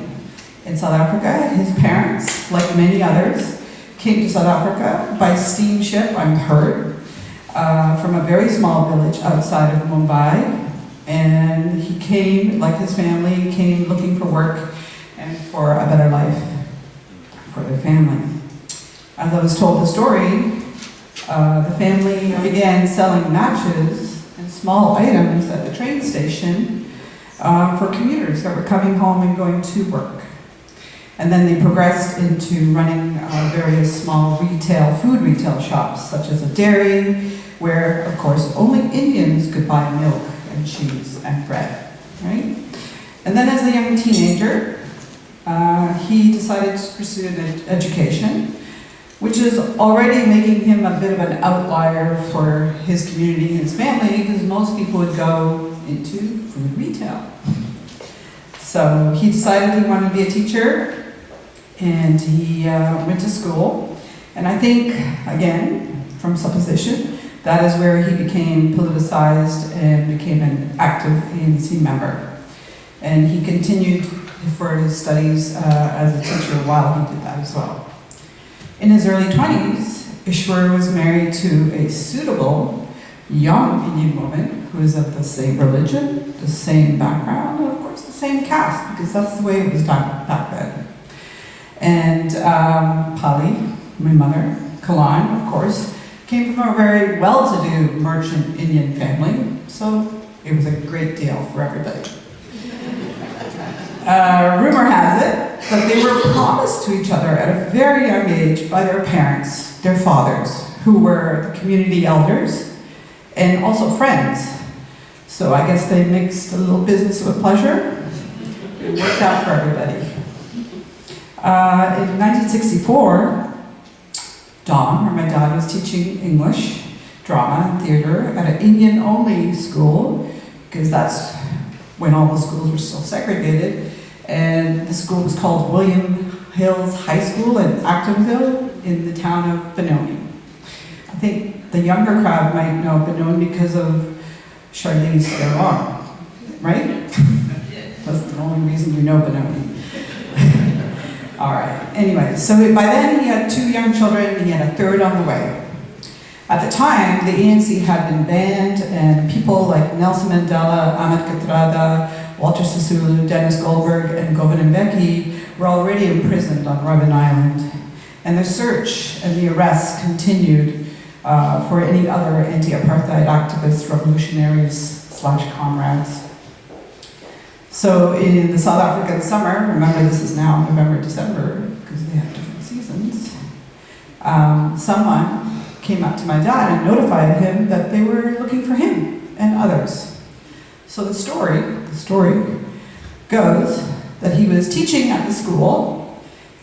in South Africa. His parents, like many others, came to South Africa by steamship, I'm heard, from a very small village outside of Mumbai. And he came, like his family, came looking for work and for a better life for their family. As I was told the story, the family began selling matches and small items at the train station for commuters that were coming home and going to work. And then they progressed into running various small food retail shops, such as a dairy, where, of course, only Indians could buy milk and cheese and bread, right? And then as a young teenager, he decided to pursue an education, which is already making him a bit of an outlier for his community and his family, because most people would go into food retail. So he decided he wanted to be a teacher, and he went to school. And I think, again, from supposition, that is where he became politicized and became an active ANC member. And he continued for his studies as a teacher while he did that as well. In his early 20s, Ishwar was married to a suitable young Indian woman who was of the same religion, the same background, and of course the same caste, because that's the way it was done back then. And Pali, my mother, Kalan, of course, came from a very well-to-do merchant Indian family, so it was a great deal for everybody. Rumor has it that they were promised to each other at a very young age by their parents, their fathers, who were the community elders and also friends. So I guess they mixed a little business with pleasure. It worked out for everybody. In 1964, Dawn, where my dad was teaching English, drama, and theater at an Indian-only school, because that's when all the schools were still segregated. And the school was called William Hills High School in Actonville in the town of Benoni. I think the younger crowd might know Benoni because of Charlize Theron, right? That's the only reason you know Benoni. All right, anyway, so by then he had 2 young children and he had a 3rd on the way. At the time, the ANC had been banned and people like Nelson Mandela, Ahmed Kathrada, Walter Sisulu, Dennis Goldberg, and Govind Mbeki were already imprisoned on Robben Island. And the search and the arrests continued for any other anti-apartheid activists, revolutionaries / comrades. So in the South African summer, remember this is now November, December, because they have different seasons, someone came up to my dad and notified him that they were looking for him and others. So the story goes that he was teaching at the school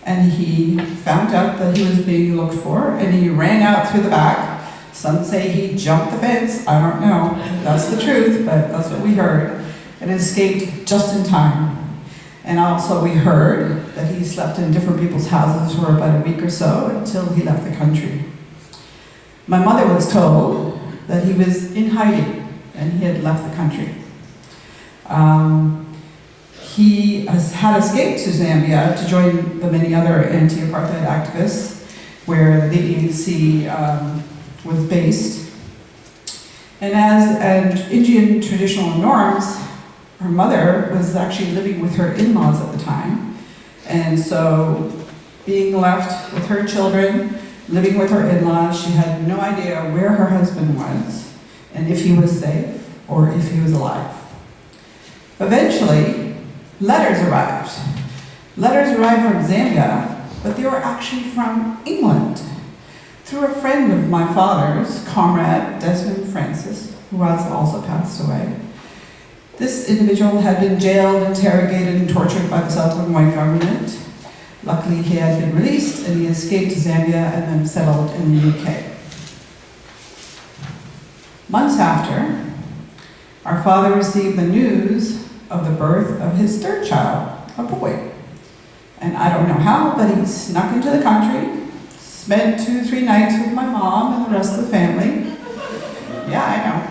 and he found out that he was being looked for and he ran out through the back. Some say he jumped the fence, I don't know, that's the truth, but that's what we heard, and escaped just in time. And also we heard that he slept in different people's houses for about a week or so until he left the country. My mother was told that he was in hiding and he had left the country. He had escaped to Zambia to join the many other anti-apartheid activists where the ANC was based. And Indian traditional norms, her mother was actually living with her in-laws at the time. And so being left with her children, living with her in-laws, she had no idea where her husband was and if he was safe or if he was alive. Eventually, letters arrived. Letters arrived from Zambia, but they were actually from England, through a friend of my father's, comrade Desmond Francis, who has also passed away. This individual had been jailed, interrogated, and tortured by the Southern white government. Luckily, he had been released and he escaped to Zambia and then settled in the UK. Months after, our father received the news of the birth of his 3rd child, a boy. And I don't know how, but he snuck into the country, spent 2 or 3 nights with my mom and the rest of the family. Yeah, I know.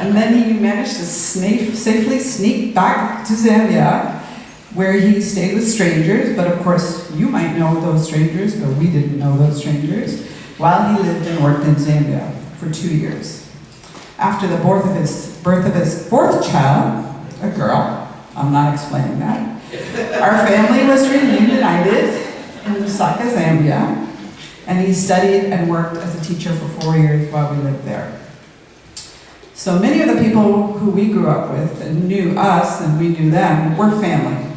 And then he managed to safely sneak back to Zambia, where he stayed with strangers, but of course you might know those strangers, but we didn't know those strangers, while he lived and worked in Zambia for 2 years. After the birth of his 4th child, a girl, I'm not explaining that, our family was reunited in Lusaka, Zambia, and he studied and worked as a teacher for 4 years while we lived there. So many of the people who we grew up with and knew us and we knew them were family.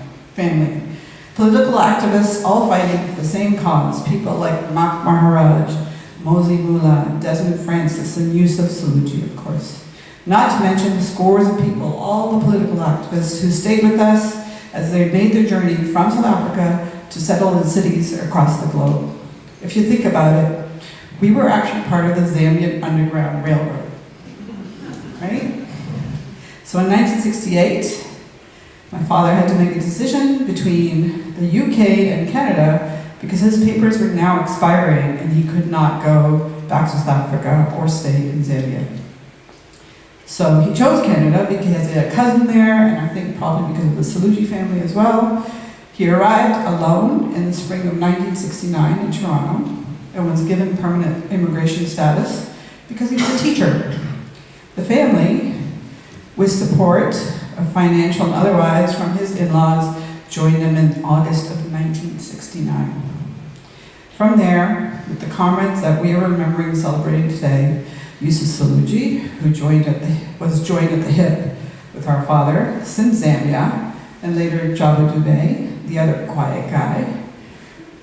Political activists all fighting for the same cause. People like Mak Maharaj, Mooljee Yusuf, Desmond Francis, and Yusuf Saloojee, of course. Not to mention the scores of people, all the political activists who stayed with us as they made their journey from South Africa to settle in cities across the globe. If you think about it, we were actually part of the Zambian Underground Railroad, right? So in 1968, my father had to make a decision between the UK and Canada because his papers were now expiring and he could not go back to South Africa or stay in Zambia. So he chose Canada because he had a cousin there, and I think probably because of the Saloojee family as well. He arrived alone in the spring of 1969 in Toronto and was given permanent immigration status because he was a teacher. The family, with support of financial and otherwise from his in-laws, joined him in August of 1969. From there, with the comrades that we are remembering and celebrating today, Yusuf Saloojee, who was joined at the hip with our father since Zambia, and later Jabu Dube, the other quiet guy,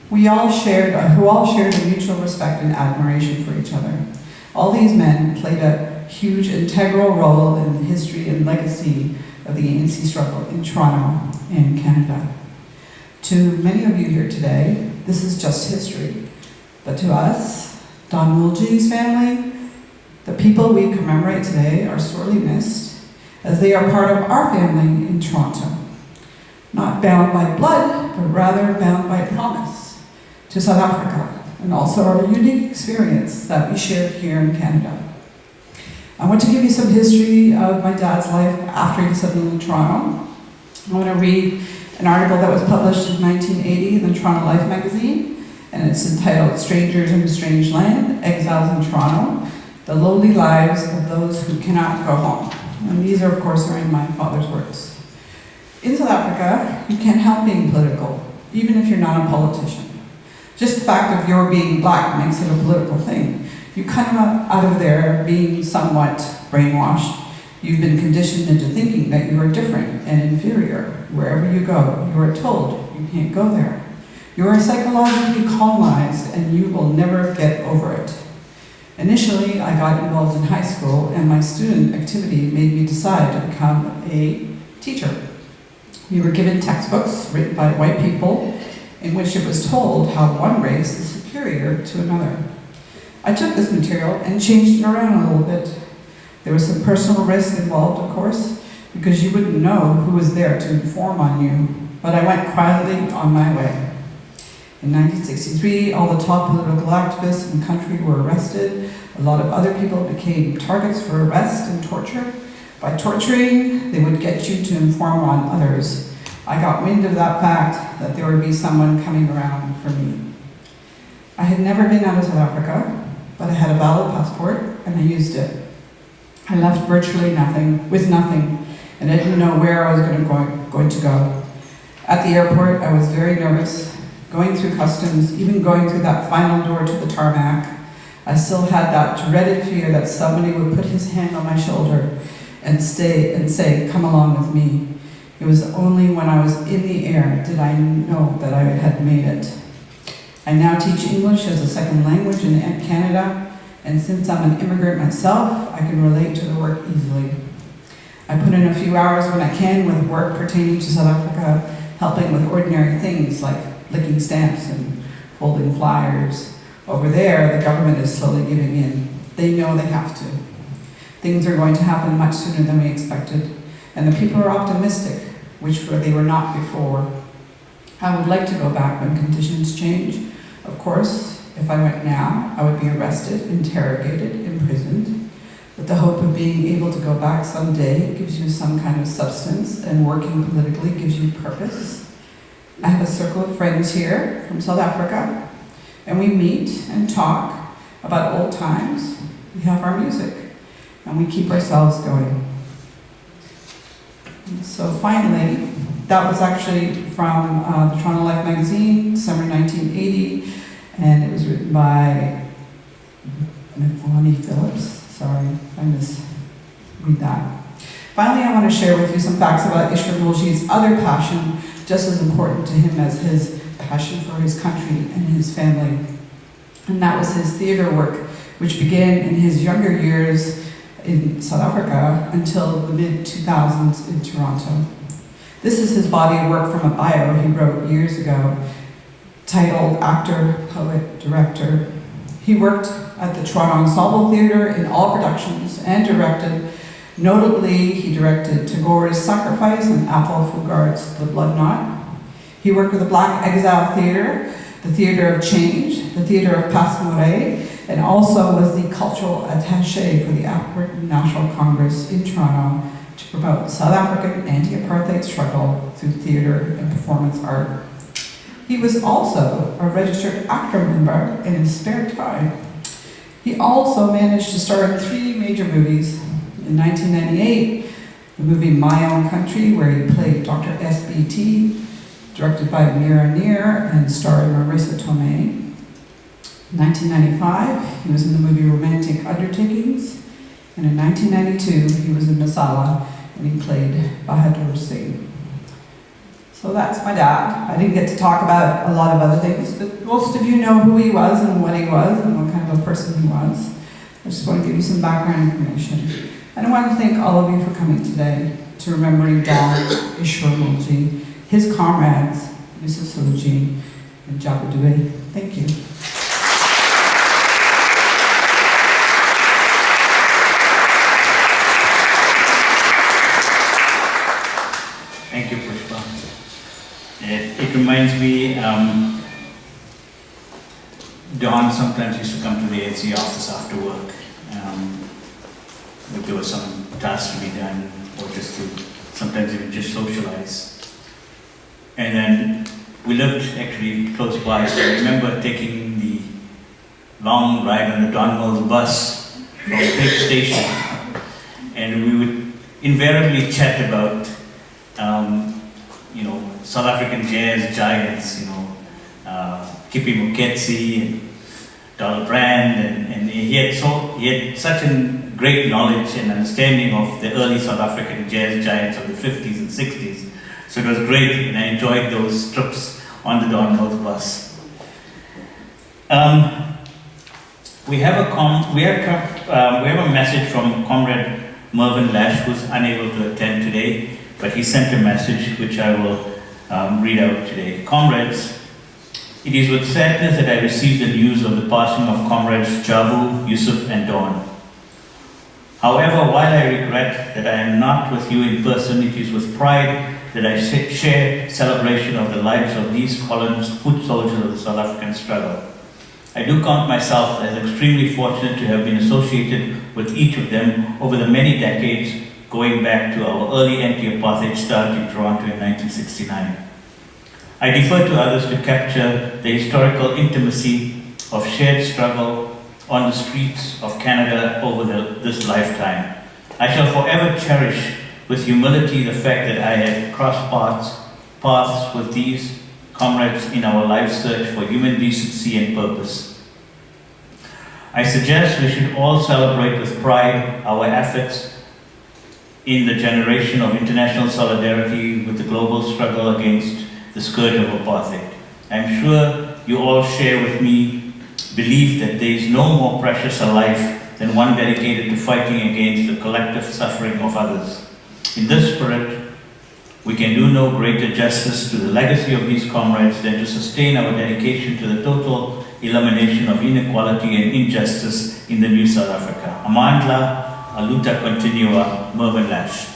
who all shared a mutual respect and admiration for each other. All these men played a huge integral role in the history and legacy of the ANC struggle in Toronto and Canada. To many of you here today, this is just history. But to us, Don Mooljee's family, the people we commemorate today are sorely missed, as they are part of our family in Toronto. Not bound by blood, but rather bound by promise to South Africa, and also our unique experience that we shared here in Canada. I want to give you some history of my dad's life after he settled in Toronto. I want to read an article that was published in 1980 in the Toronto Life magazine, and it's entitled Strangers in a Strange Land, Exiles in Toronto, The Lowly Lives of Those Who Cannot Go Home. And these are, of course, in my father's words. In South Africa, you can't help being political, even if you're not a politician. Just the fact of your being black makes it a political thing. You come out of there being somewhat brainwashed. You've been conditioned into thinking that you are different and inferior. Wherever you go, you are told you can't go there. You are psychologically colonized and you will never get over it. Initially, I got involved in high school and my student activity made me decide to become a teacher. We were given textbooks written by white people in which it was told how one race is superior to another. I took this material and changed it around a little bit. There was some personal risk involved, of course, because you wouldn't know who was there to inform on you, but I went quietly on my way. In 1963, all the top political activists in the country were arrested. A lot of other people became targets for arrest and torture. By torturing, they would get you to inform on others. I got wind of that fact, that there would be someone coming around for me. I had never been out of South Africa, but I had a valid passport and I used it. I left virtually nothing, with nothing, and I didn't know where I was going to go. At the airport, I was very nervous, going through customs, even going through that final door to the tarmac. I still had that dreaded fear that somebody would put his hand on my shoulder and say, come along with me. It was only when I was in the air did I know that I had made it. I now teach English as a second language in Canada, and since I'm an immigrant myself, I can relate to the work easily. I put in a few hours when I can with work pertaining to South Africa, helping with ordinary things like licking stamps and folding flyers. Over there, the government is slowly giving in. They know they have to. Things are going to happen much sooner than we expected, and the people are optimistic, which they were not before. I would like to go back when conditions change. Of course, if I went now, I would be arrested, interrogated, imprisoned. But the hope of being able to go back someday gives you some kind of substance, and working politically gives you purpose. I have a circle of friends here from South Africa, and we meet and talk about old times. We have our music, and we keep ourselves going. And so finally, that was actually from the Toronto Life magazine, December 1980, and it was written by Lonnie Phillips. Sorry if I misread that. Finally, I want to share with you some facts about Ishwar Mooljee's other passion, just as important to him as his passion for his country and his family. And that was his theater work, which began in his younger years in South Africa until the mid-2000s in Toronto. This is his body of work from a bio he wrote years ago, titled Actor, Poet, Director. He worked at the Toronto Ensemble Theatre in all productions and directed. Notably, he directed Tagore's Sacrifice and Athol Fugard's The Blood Knot. He worked with the Black Exile Theatre, the Theatre of Change, the Theatre of Passe-Muraille, and also was the cultural attaché for the African National Congress in Toronto to promote South African anti-apartheid struggle through theatre and performance art. He was also a registered actor member in his spare time. He also managed to star in 3 major movies. In 1998, the movie My Own Country, where he played Dr. S.B.T., directed by Mira Neer and starring Marissa Tomei. In 1995, he was in the movie Romantic Undertakings, and in 1992, he was in Masala, and he played Bahadur Singh. So that's my dad. I didn't get to talk about a lot of other things, but most of you know who he was and what kind of a person he was. I just want to give you some background information. And I want to thank all of you for coming today to remembering Don Ishwar Mooljee, his comrades, JoJo Saloojee and Jabu Dube. Thank you. Thank you, Pushpa. It reminds me, Don sometimes used to come to the ANC office after work. If there was some task to be done, or just to sometimes even just socialize. And then we lived actually close by, so I remember taking the long ride on the Don Mills bus from Pig Station, and we would invariably chat about South African jazz giants, Kippie Moeketsi and Donald Brand, and he had such a great knowledge and understanding of the early South African jazz giants of the 50s and 60s. So it was great, and I enjoyed those trips on the Don Mills bus. We have a message from Comrade Mervyn Lash, who's unable to attend today, but he sent a message which I will read out today. Comrades, it is with sadness that I received the news of the passing of comrades Jabu, Yusuf and Don. However, while I regret that I am not with you in person, it is with pride that I share celebration of the lives of these fallen foot soldiers of the South African struggle. I do count myself as extremely fortunate to have been associated with each of them over the many decades, going back to our early anti-apartheid start in Toronto in 1969. I defer to others to capture the historical intimacy of shared struggle on the streets of Canada over this lifetime. I shall forever cherish with humility the fact that I have crossed paths with these comrades in our life search for human decency and purpose. I suggest we should all celebrate with pride our efforts in the generation of international solidarity with the global struggle against the scourge of apartheid. I'm sure you all share with me belief that there is no more precious a life than one dedicated to fighting against the collective suffering of others. In this spirit, we can do no greater justice to the legacy of these comrades than to sustain our dedication to the total elimination of inequality and injustice in the new South Africa. Amandla, Aluta Continua, Mervyn Lash.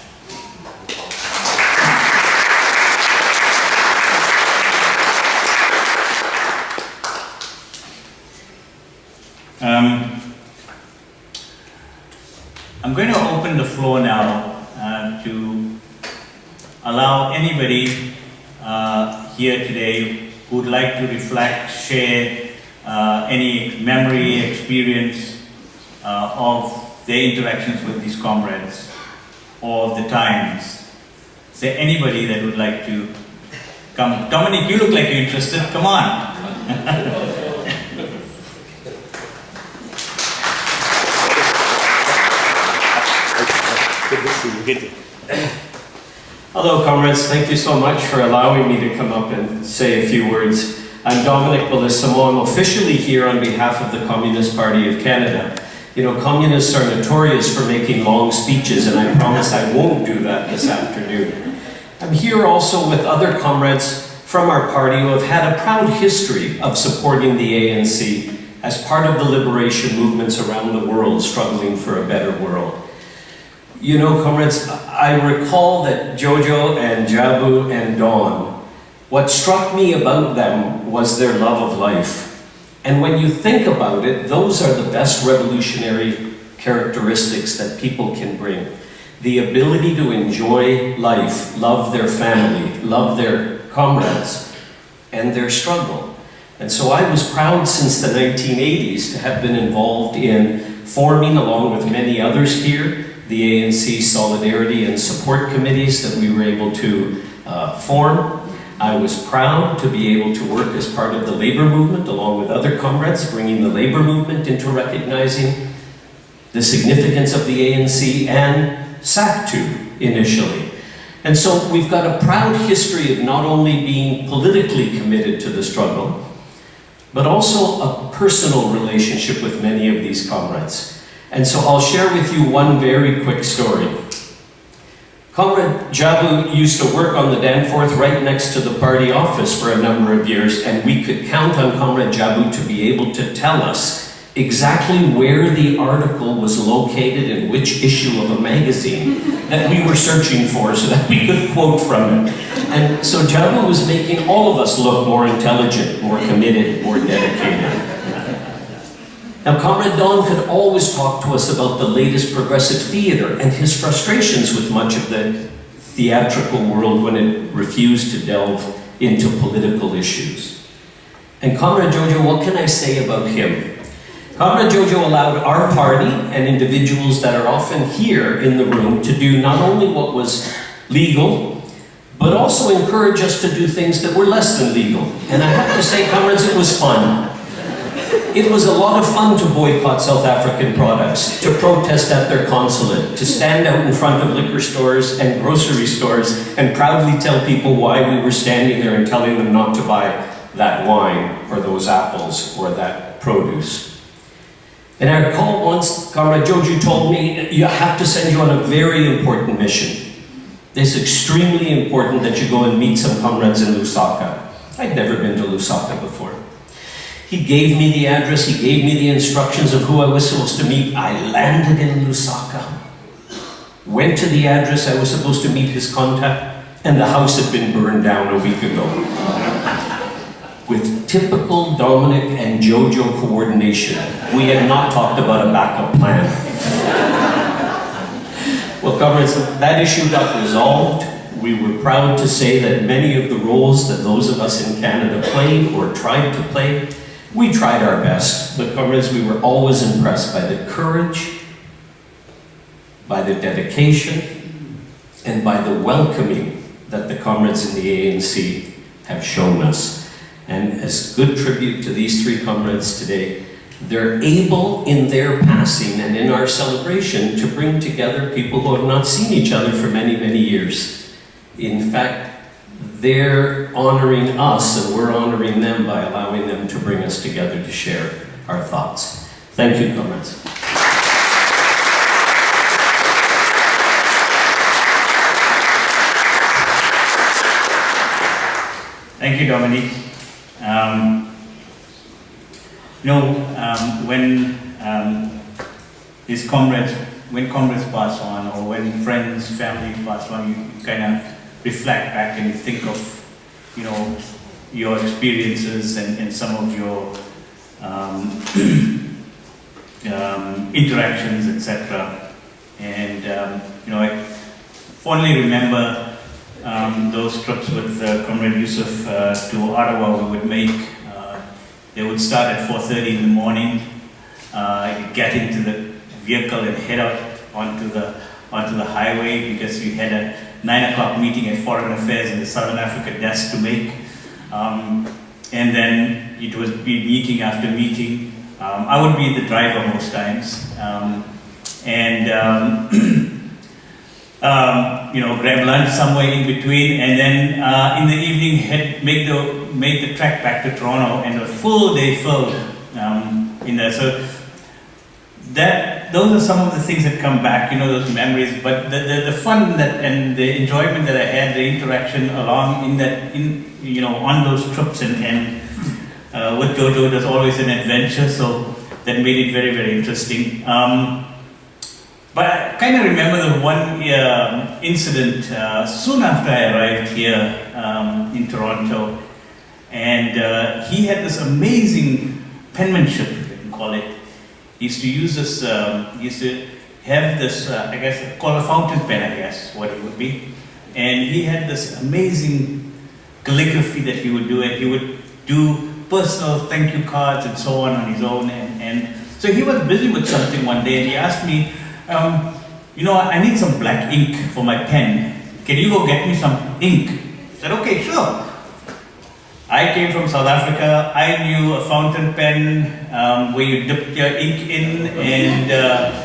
I'm going to open the floor now to allow anybody here today who would like to reflect, share any memory, experience of their interactions with these comrades or of the times. Is there anybody that would like to come? Dominic, you look like you're interested. Come on. Good to see you. Good to. Hello, comrades. Thank you so much for allowing me to come up and say a few words. I'm Dominic Bellissimo. I'm officially here on behalf of the Communist Party of Canada. You know, communists are notorious for making long speeches, and I promise I won't do that this afternoon. I'm here also with other comrades from our party who have had a proud history of supporting the ANC as part of the liberation movements around the world struggling for a better world. You know, comrades, I recall that JoJo and Jabu and Don, what struck me about them was their love of life. And when you think about it, those are the best revolutionary characteristics that people can bring. The ability to enjoy life, love their family, love their comrades, and their struggle. And so I was proud since the 1980s to have been involved in forming, along with many others here, the ANC Solidarity and Support Committees that we were able to form. I was proud to be able to work as part of the labor movement along with other comrades, bringing the labor movement into recognizing the significance of the ANC and SACTU initially. And so we've got a proud history of not only being politically committed to the struggle, but also a personal relationship with many of these comrades. And so I'll share with you one very quick story. Comrade Jabu used to work on the Danforth right next to the party office for a number of years, and we could count on Comrade Jabu to be able to tell us exactly where the article was located in which issue of a magazine that we were searching for so that we could quote from it. And so Jabu was making all of us look more intelligent, more committed, more dedicated. Now, Comrade Don could always talk to us about the latest progressive theater and his frustrations with much of the theatrical world when it refused to delve into political issues. And Comrade JoJo, what can I say about him? Comrade JoJo allowed our party and individuals that are often here in the room to do not only what was legal, but also encourage us to do things that were less than legal. And I have to say, comrades, it was fun. It was a lot of fun to boycott South African products, to protest at their consulate, to stand out in front of liquor stores and grocery stores and proudly tell people why we were standing there and telling them not to buy that wine or those apples or that produce. And I recall once Comrade JoJo told me, you have to send you on a very important mission. It's extremely important that you go and meet some comrades in Lusaka. I'd never been to Lusaka before. He gave me the address, he gave me the instructions of who I was supposed to meet. I landed in Lusaka, went to the address I was supposed to meet his contact, and the house had been burned down a week ago. With typical Dominic and JoJo coordination, we had not talked about a backup plan. Well, comrades, that issue got resolved. We were proud to say that many of the roles that those of us in Canada played or tried to play, we tried our best, but comrades, we were always impressed by the courage, by the dedication, and by the welcoming that the comrades in the ANC have shown us. And as good tribute to these three comrades today, they're able in their passing and in our celebration to bring together people who have not seen each other for many, many years. In fact, they're honoring us and we're honoring them by allowing them to bring us together to share our thoughts. Thank you, comrades. Thank you, Dominique. When comrades pass on, or when friends, family pass on, you kind of reflect back and you think of, your experiences and some of your interactions, etc. And I fondly remember those trips with Comrade Yusuf to Ottawa. We would make. They would start at 4:30 in the morning. Get into the vehicle and head out onto the highway because we had a 9 o'clock meeting at Foreign Affairs in the Southern Africa desk to make. And then it was be meeting after meeting. I would be the driver most times. Grab lunch somewhere in between, and then in the evening make the trek back to Toronto, and a full day filled in there. So those are some of the things that come back, those memories. But the fun and the enjoyment that I had, the interaction along on those trips, and with JoJo, there's always an adventure. So that made it very, very interesting. But I kind of remember the one incident soon after I arrived here in Toronto, and he had this amazing penmanship, you can call it. He used to use this, he used to have this, I guess, called a fountain pen, I guess, what it would be. And he had this amazing calligraphy that he would do, and he would do personal thank you cards and so on his own. And so he was busy with something one day, and he asked me, I need some black ink for my pen. Can you go get me some ink? I said, okay, sure. I came from South Africa. I knew a fountain pen where you dipped your ink in and,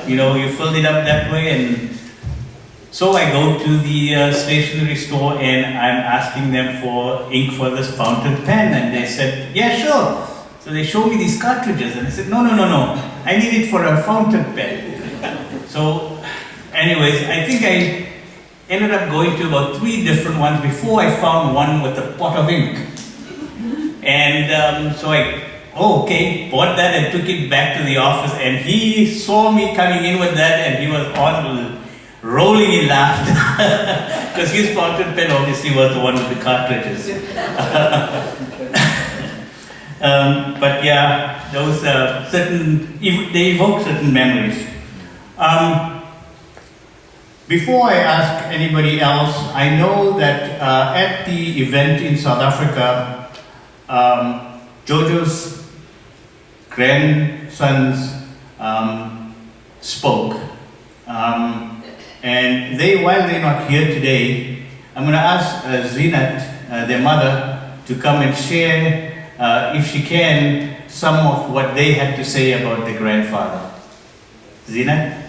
you filled it up that way. And so I go to the stationery store and I'm asking them for ink for this fountain pen. And they said, yeah, sure. So they showed me these cartridges and I said, no. I need it for a fountain pen. So, anyways, I think I ended up going to about 3 different ones before I found one with a pot of ink. And so I, bought that and took it back to the office, and he saw me coming in with that, and he was on rolling in laughter because his fountain pen obviously was the one with the cartridges. But yeah, those they evoke certain memories. Before I ask anybody else, I know that at the event in South Africa, JoJo's grandsons spoke. And while they're not here today, I'm going to ask Zinat, their mother, to come and share, if she can, some of what they had to say about their grandfather. Zinat?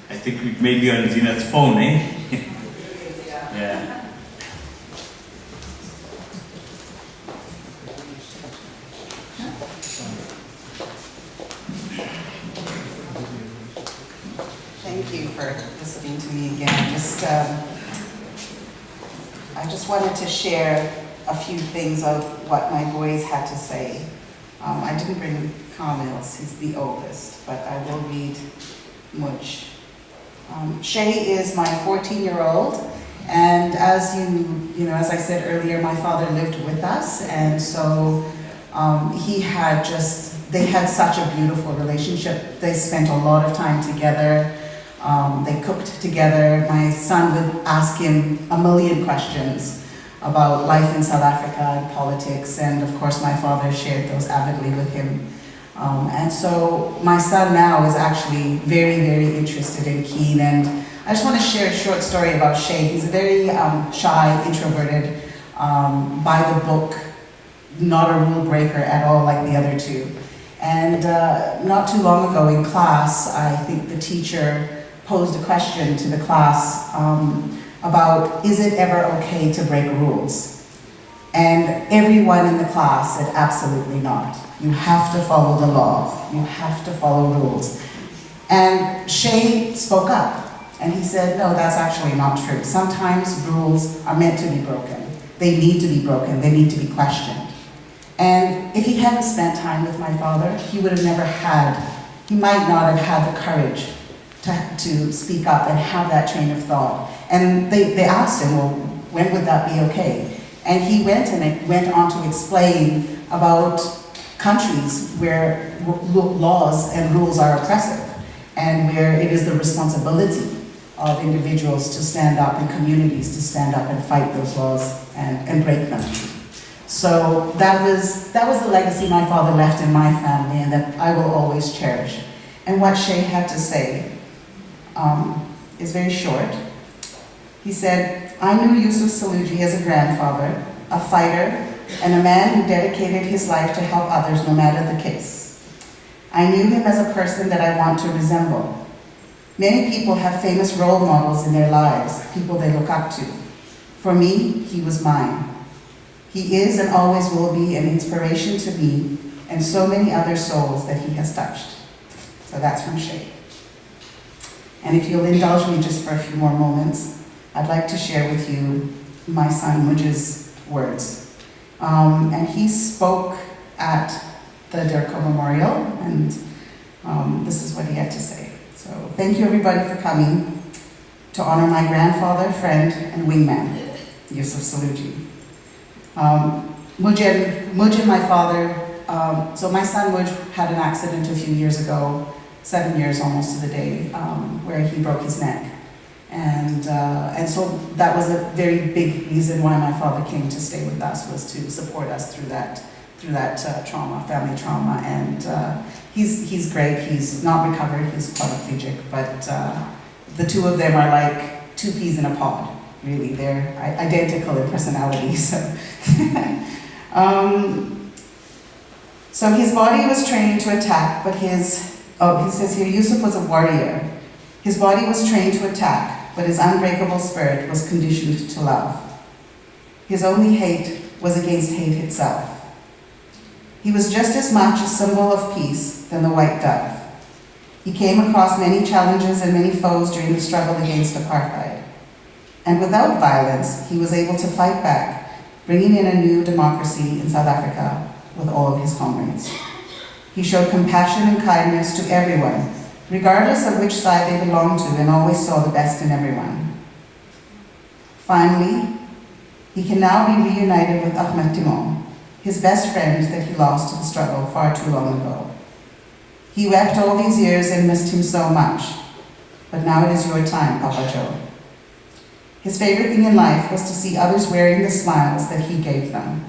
I think we may be on Zinat's phone, eh? Yeah. Thank you for listening to me again. I just wanted to share a few things of what my boys had to say. I didn't bring Kamil's, he's the oldest, but I will read Mooljee. Shay is my 14-year-old, and as as I said earlier, my father lived with us, and so they had such a beautiful relationship. They spent a lot of time together. They cooked together. My son would ask him a million questions about life in South Africa and politics, and of course my father shared those avidly with him. And so my son now is actually very, very interested and keen, and I just want to share a short story about Shay. He's a very shy, introverted, by the book, not a rule breaker at all like the other two. And not too long ago in class, I think the teacher posed a question to the class about, is it ever okay to break rules? And everyone in the class said, absolutely not. You have to follow the law. You have to follow rules. And Shay spoke up, and he said, no, that's actually not true. Sometimes rules are meant to be broken. They need to be broken. They need to be questioned. And if he hadn't spent time with my father, he might not have had the courage to speak up and have that train of thought. And they asked him, well, when would that be okay? And he went on to explain about countries where laws and rules are oppressive, and where it is the responsibility of individuals to stand up and communities to stand up and fight those laws and break them. So that was the legacy my father left in my family, and that I will always cherish. And what Shay had to say is very short. He said, I knew Yusuf Saloojee as a grandfather, a fighter, and a man who dedicated his life to help others no matter the case. I knew him as a person that I want to resemble. Many people have famous role models in their lives, people they look up to. For me, he was mine. He is and always will be an inspiration to me and so many other souls that he has touched. So that's from Shay. And if you'll indulge me just for a few more moments, I'd like to share with you my son Mooljee's words. And he spoke at the Durko Memorial, and this is what he had to say. So thank you everybody for coming to honor my grandfather, friend, and wingman, Yusuf Saloojee. Mooljee and my father, so my son Mooljee had an accident a few years ago, 7 years almost to the day, where he broke his neck. And so that was a very big reason why my father came to stay with us, was to support us through that trauma, family trauma. And he's great. He's not recovered. He's quadriplegic, but the two of them are like two peas in a pod. Really, they're identical in personality. So So his body was trained to attack, but he says here, Yusuf was a warrior. His body was trained to attack, but his unbreakable spirit was conditioned to love. His only hate was against hate itself. He was just as much a symbol of peace than the white dove. He came across many challenges and many foes during the struggle against apartheid. And without violence, he was able to fight back, bringing in a new democracy in South Africa with all of his comrades. He showed compassion and kindness to everyone, regardless of which side they belonged to, and always saw the best in everyone. Finally, he can now be reunited with Martinuk, his best friend that he lost to the struggle far too long ago. He wept all these years and missed him so much, but now it is your time, Papa Joe. His favorite thing in life was to see others wearing the smiles that he gave them.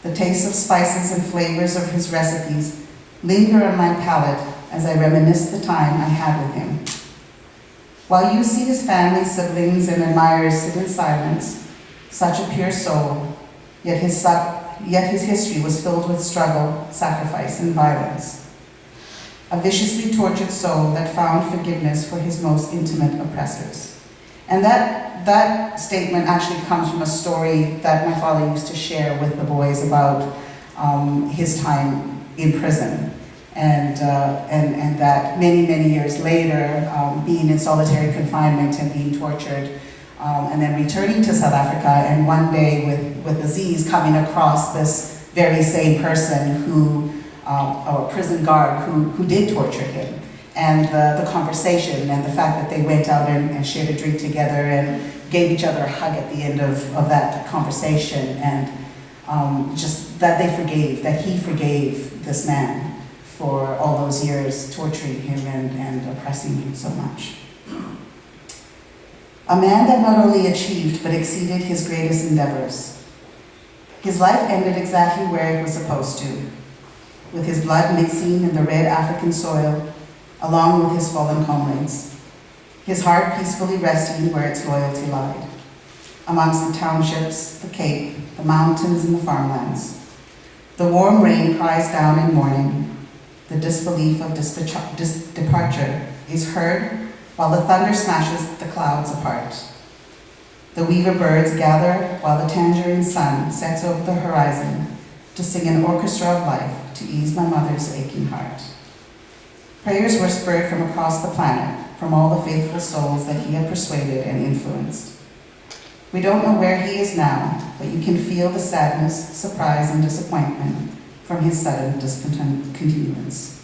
The taste of spices and flavors of his recipes linger on my palate as I reminisce the time I had with him. While you see his family, siblings, and admirers sit in silence, such a pure soul, yet his history was filled with struggle, sacrifice, and violence. A viciously tortured soul that found forgiveness for his most intimate oppressors. And that statement actually comes from a story that my father used to share with the boys about his time in prison. And that many, many years later, being in solitary confinement and being tortured, and then returning to South Africa, and one day with Aziz coming across this very same person who, or prison guard who did torture him. And the conversation and the fact that they went out and shared a drink together and gave each other a hug at the end of that conversation, and just that he forgave this man for all those years torturing him and oppressing him so much. A man that not only achieved but exceeded his greatest endeavors. His life ended exactly where it was supposed to, with his blood mixing in the red African soil, along with his fallen comrades, his heart peacefully resting where its loyalty lied, amongst the townships, the Cape, the mountains, and the farmlands. The warm rain cries down in mourning. The disbelief of departure is heard while the thunder smashes the clouds apart. The weaver birds gather while the tangerine sun sets over the horizon to sing an orchestra of life to ease my mother's aching heart. Prayers were spurred from across the planet, from all the faithful souls that he had persuaded and influenced. We don't know where he is now, but you can feel the sadness, surprise, and disappointment from his sudden discontinuance.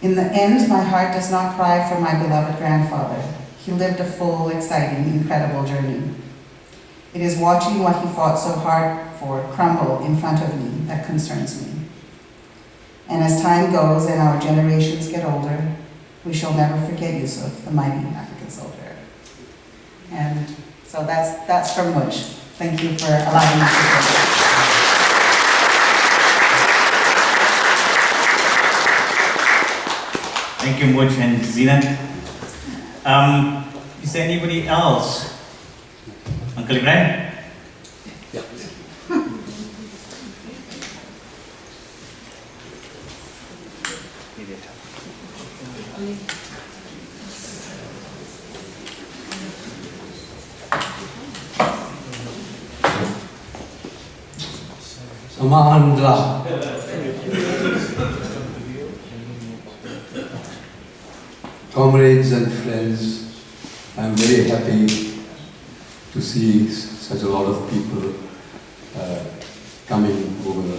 In the end, my heart does not cry for my beloved grandfather. He lived a full, exciting, incredible journey. It is watching what he fought so hard for crumble in front of me that concerns me. And as time goes and our generations get older, we shall never forget Yusuf, the mighty African soldier. And so that's from Mooljee. Thank you for allowing me to share. Thank you, Mooljee and Zina. Is there anybody else? Uncle Ibrahim? Samahandra. Comrades and friends, I'm very happy to see such a lot of people coming over,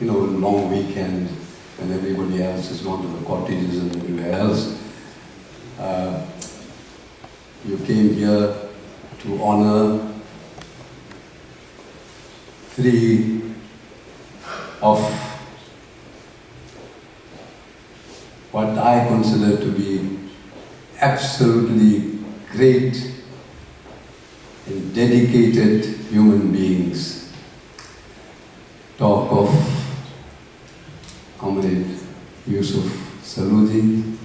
long weekend when everybody else has gone to the cottages and everywhere else. You came here to honor 3 of what I consider to be absolutely great and dedicated human beings. Talk of Comrade Yusuf Saloojee,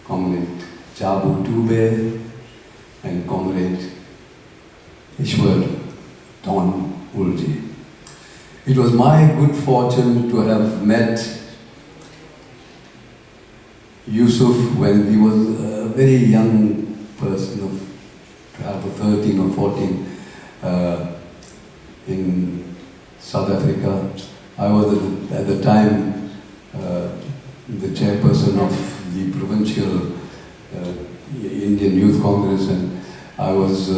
Comrade Jabu Dube, and Comrade Ishwar Mooljee. It was my good fortune to have met Yusuf when he was a very young person of perhaps 13 or 14 in South Africa. I was at the time the chairperson of the provincial Indian Youth Congress, and I was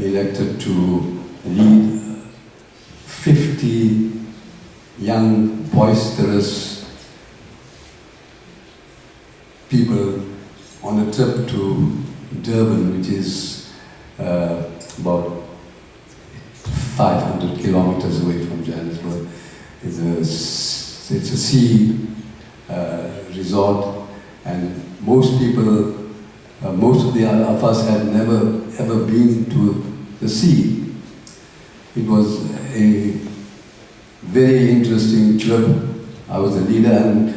elected to lead 50 young, boisterous people on a trip to Durban, which is about 500 kilometers away from Johannesburg. It's a sea resort, and most people, most of us had never ever been to the sea. It was a very interesting trip. I was a leader, and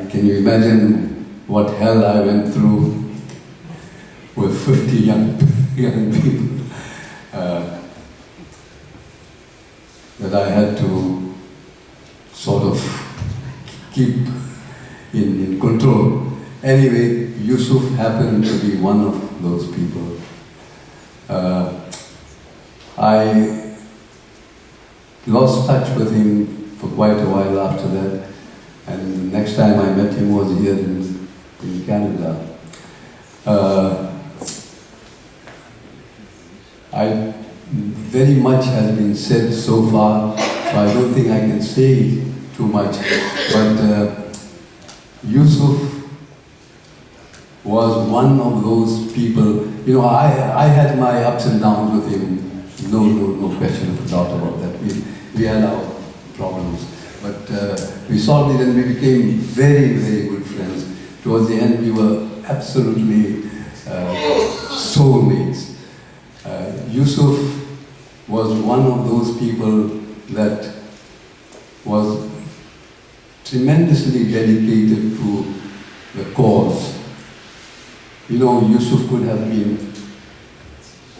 can you imagine what hell I went through with 50 young people that I had to sort of keep in control. Anyway, Yusuf happened to be one of those people. I lost touch with him for quite a while after that, and the next time I met him was here in Canada. Very much has been said so far, so I don't think I can say too much, but Yusuf was one of those people. You know, I had my ups and downs with him, no question of doubt about that. We had our problems, but we solved it and we became very, very good friends. Towards the end, we were absolutely soulmates. Yusuf was one of those people that was tremendously dedicated to the cause. You know, Yusuf could have been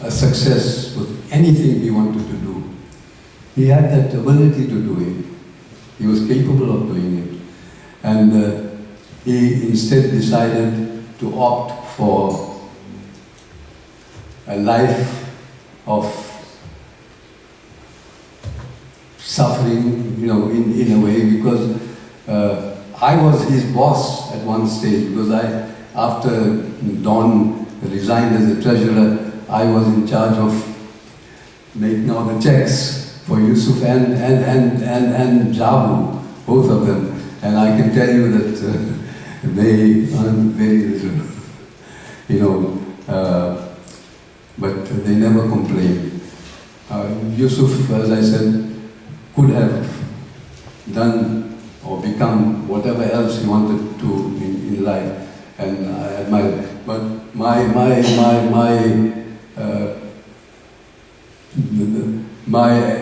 a success with anything he wanted to do. He had that ability to do it. He was capable of doing it. And he instead decided to opt for a life of suffering, you know, in a way, because I was his boss at one stage, because after Don resigned as the treasurer, I was in charge of making all the checks for Yusuf and Jabu, both of them. And I can tell you that they earned very little, you know, but they never complained. Yusuf, as I said, could have done or become whatever else he wanted to in life, and I admire it. But my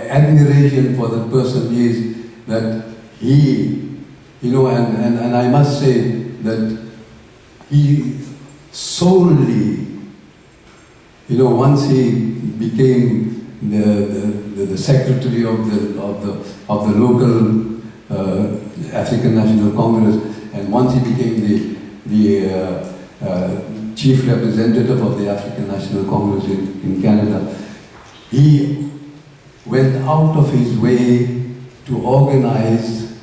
admiration for that person is that he, you know, and I must say that he solely, you know, once he became the secretary of the local African National Congress, and once he became the chief representative of the African National Congress in Canada, he went out of his way to organize,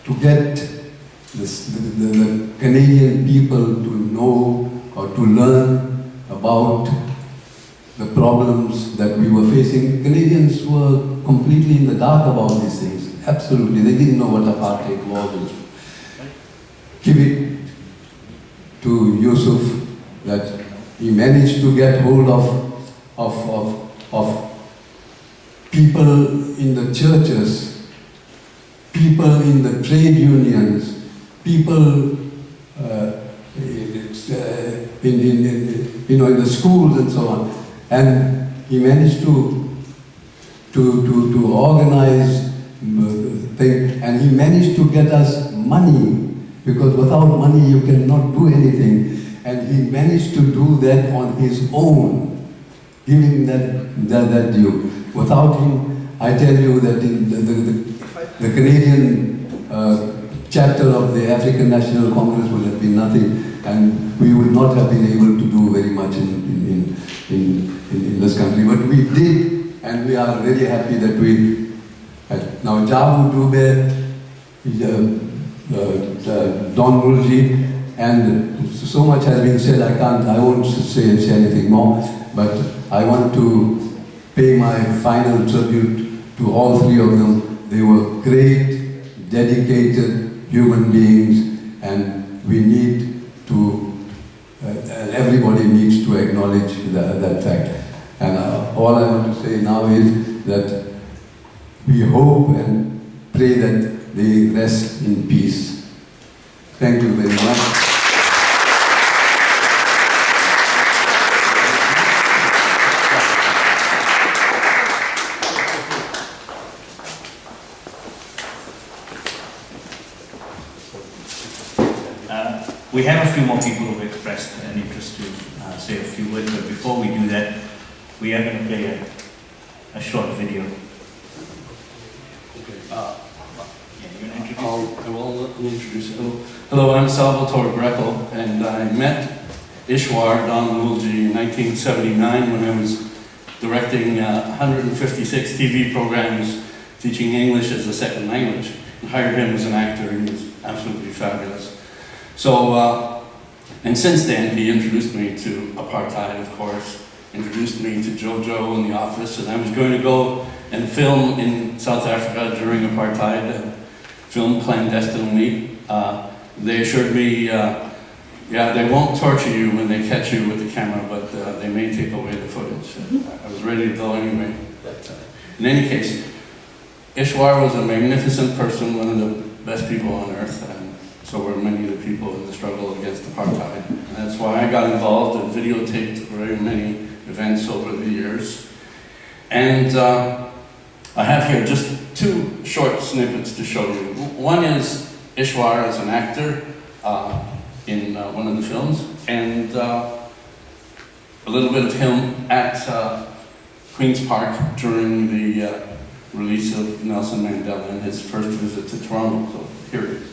to get the Canadian people to know or to learn about the problems that we were facing. Canadians were completely in the dark about these things. Absolutely, they didn't know what apartheid was. Give it to Yusuf that he managed to get hold of people in the churches, people in the trade unions, people in the schools and so on. And he managed to organize things, and he managed to get us money, because without money you cannot do anything. And he managed to do that on his own. give him that due. Without him, I tell you that the Canadian chapter of the African National Congress would have been nothing, and we would not have been able to do very much in this country. But we did, and we are very happy that we had. Now Jabu Dube, Don Mooljee, and so much has been said, I won't say anything more, but I want to pay my final tribute to all three of them. They were great, dedicated human beings, and we need to, everybody needs to acknowledge that fact. And all I want to say now is that we hope and pray that they rest in peace. Thank you very much. We have a few more people who have expressed an interest to say a few words, but before we do that, we are going to play a short video. Okay. You're going to introduce Let me introduce you. Hello, I'm Salvatore Greco, and I met Ishwar, Don Mooljee, in 1979 when I was directing 156 TV programs teaching English as a second language. I hired him as an actor. He was absolutely fabulous. So, and since then, he introduced me to Apartheid, of course, introduced me to JoJo in the office, and I was going to go and film in South Africa during Apartheid, and film clandestinely. They assured me, yeah, they won't torture you when they catch you with the camera, but they may take away the footage. I was ready to go anyway. But, in any case, Ishwar was a magnificent person, one of the best people on earth, and so were many of the people in the struggle against apartheid. And that's why I got involved and videotaped very many events over the years. And I have here just two short snippets to show you. One is Ishwar as an actor in one of the films, and a little bit of him at Queen's Park during the release of Nelson Mandela and his first visit to Toronto. So here it is.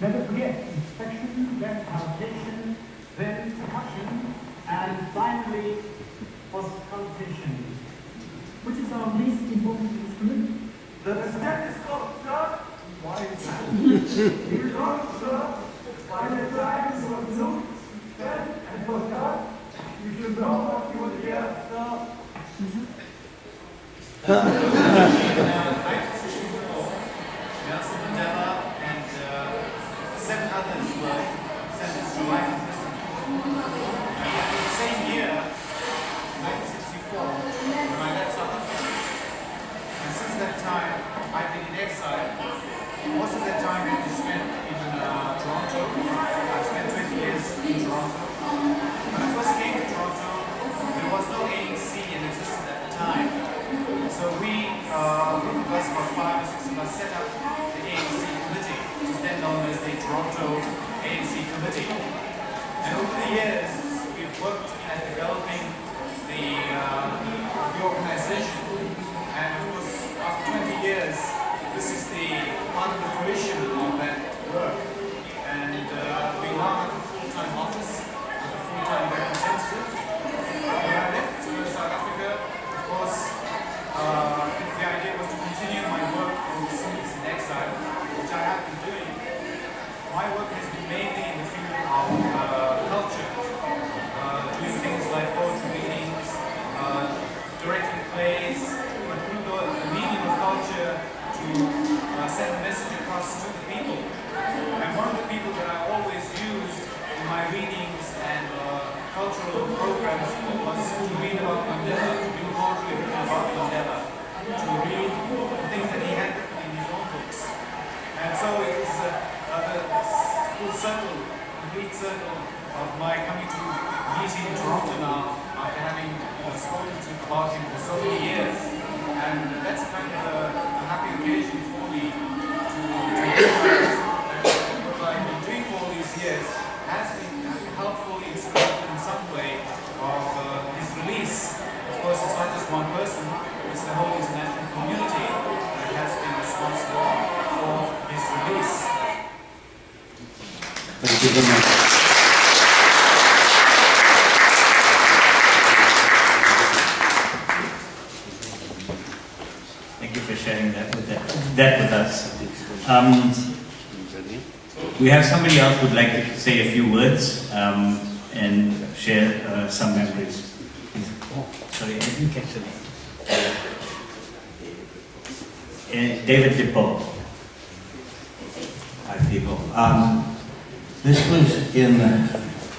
Never forget, inspection, then palpation, then percussion, and finally, auscultation. Which is our least important instrument? The stethoscope, sir. Why is that? Because, sir, by the time you look, then, and forgot, you should know what you would hear, sir. Nelson Mandela and 7 others were sentenced to life imprisonment. The same year, 1964, when I left South Africa. And since that time, I've been in exile. Most of that time I've spent in Toronto. I've spent 20 years in Toronto. When I first came to Toronto, there was no ANC in existence at the time. So we, a group of us, about 5 or 6 of us, set up the ANC committee, which is then known as the Toronto ANC Committee. And over the years, we've worked at developing the organization. And of course, after 20 years, this is the part of the fruition of that work. And we now have a full-time office, with a full-time representative. When I left South Africa, of course, the idea was to continue my work overseas in exile, which I have been doing. My work has been mainly in the field of culture, doing things like poetry readings, directing plays, but through the medium of culture to send a message across to the people. And one of the people that I always use readings and cultural programs was to read about Mandela, to read poetry written about Mandela, to read things that he had written in his own books. And so it's the full circle, complete circle of my coming to meet him in Toronto now after having spoken about him for so many years. And that's kind of a happy occasion for me to realize that what I've been doing for all these years has been helpful, instrumental in some way of his release. Of course, it's not just one person, it's the whole international community that has been responsible for his release. Thank you very much. Thank you for sharing that with us. We have somebody else who would like to say a few words and share some memories. Oh, sorry, I didn't catch the name. David Dippo. Hi, people. This was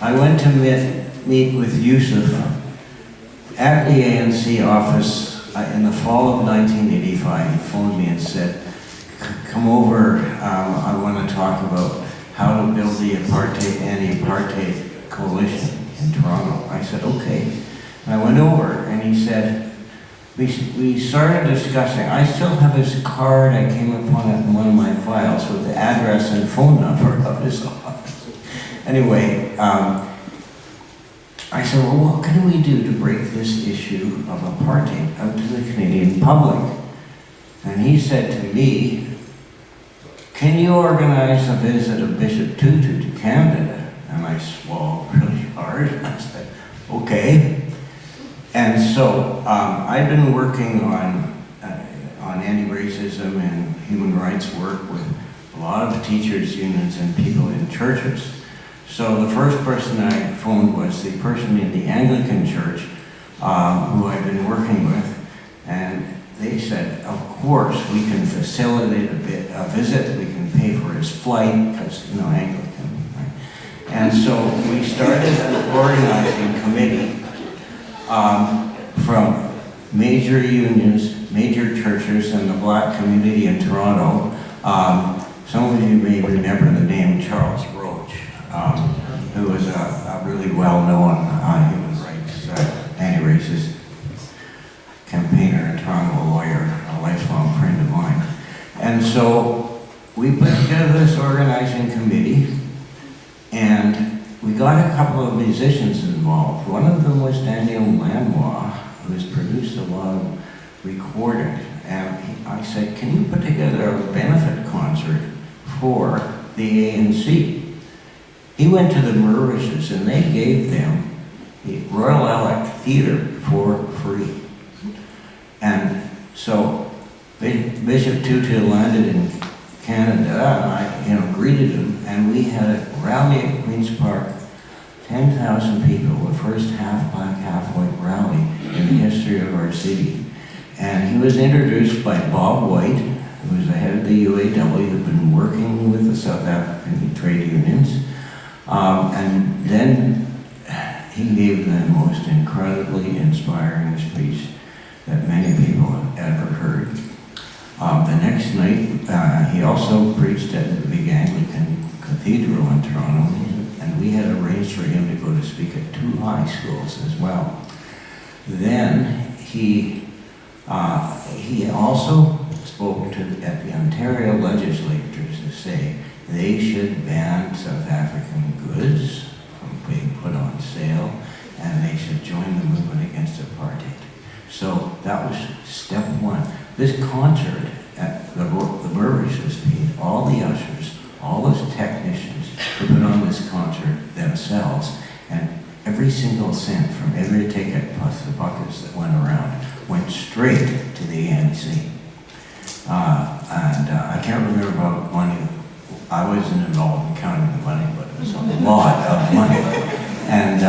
I went to meet with Yusuf at the ANC office in the fall of 1985. He phoned me and said, come over, I want to talk about how to build the anti-apartheid coalition in Toronto. I said, okay. And I went over and he said, we started discussing. I still have his card. I came upon it in one of my files with the address and phone number of his office. Anyway, I said, well, what can we do to break this issue of apartheid out to the Canadian public? And he said to me, can you organize a visit of Bishop Tutu to Canada? And I swallowed really hard. I said, okay. And so I've been working on anti-racism and human rights work with a lot of teachers' unions and people in churches. So the first person I phoned was the person in the Anglican church who I've been working with, and they said, of course, we can facilitate a visit, we can pay for his flight, because, Anglican, right? And so we started an organizing committee from major unions, major churches, and the black community in Toronto. Some of you may remember the name Charles Roach, who was a really well-known human rights, anti-racist campaigner in Toronto, a lawyer, a lifelong friend of mine. And so we put together this organizing committee, and we got a couple of musicians involved. One of them was Daniel Lanois, who has produced a lot of recording. And I said, can you put together a benefit concert for the ANC? He went to the Mauritius and they gave them the Royal Albert Theatre for free. And so Bishop Tutu landed in Canada, and I greeted him, and we had a rally at Queen's Park, 10,000 people, the first half-black, half-white rally in the history of our city. And he was introduced by Bob White, who was the head of the UAW, that had been working with the South African trade unions. And then he gave the most incredibly inspiring speech that many people have ever heard. The next night, he also preached at the big Anglican Cathedral in Toronto, and we had arranged for him to go to speak at 2 high schools as well. Then he also spoke at the Ontario legislatures to say they should ban South African goods from being put on sale, and they should join the movement against apartheid. So that was step one. This concert at the Mauritius paid all the ushers, all those technicians to put on this concert themselves, and every single cent from every ticket plus the buckets that went around went straight to the ANC. I can't remember about money. I wasn't involved in counting the money, but it was a lot of money. And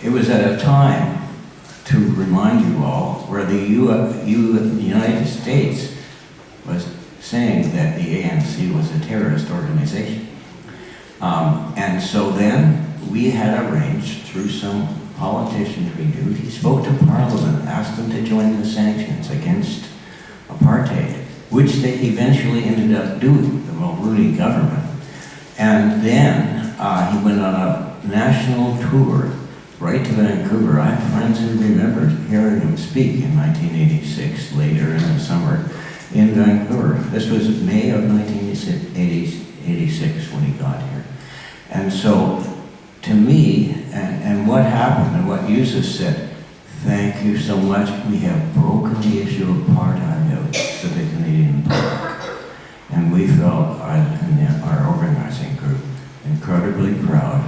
it was at a time, to remind you all, where the United States was saying that the ANC was a terrorist organization. And so then we had arranged through some politicians we knew, he spoke to Parliament, asked them to join the sanctions against apartheid, which they eventually ended up doing, the Mooljee government. And then he went on a national tour right to Vancouver. I have friends who remember hearing him speak in 1986, later in the summer in Vancouver. This was May of 1986 when he got here. And so, to me, and what happened, and what Yusuf said, thank you so much, we have broken the issue of apartheid out to the Canadian public. And we felt, in our organizing group, incredibly proud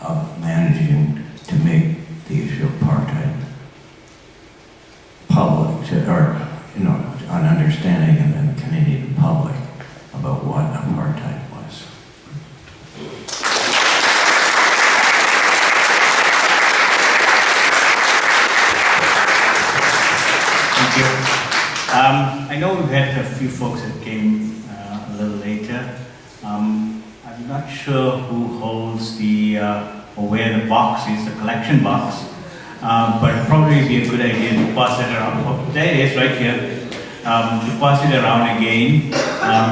of managing to make the issue of apartheid public, or, you know, an understanding in the Canadian public about what apartheid was. Thank you. I know we've had a few folks that came a little later. I'm not sure who holds the, or where the box is, the collection box, but it'd probably be a good idea to pass it around. Oh, there it is, right here. To pass it around again,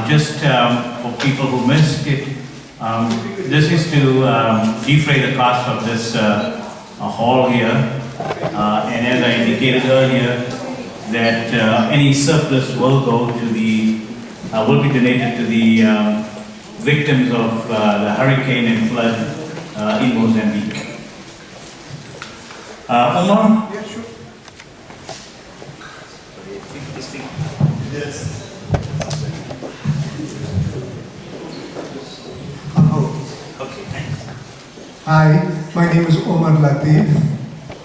just for people who missed it. This is to defray the cost of this hall here, and as I indicated earlier, that any surplus will go to the, will be donated to the victims of the hurricane and flood in Mozambique. Omar? Yeah, sure. Yes. Okay, thanks. Hi, my name is Omar Latif,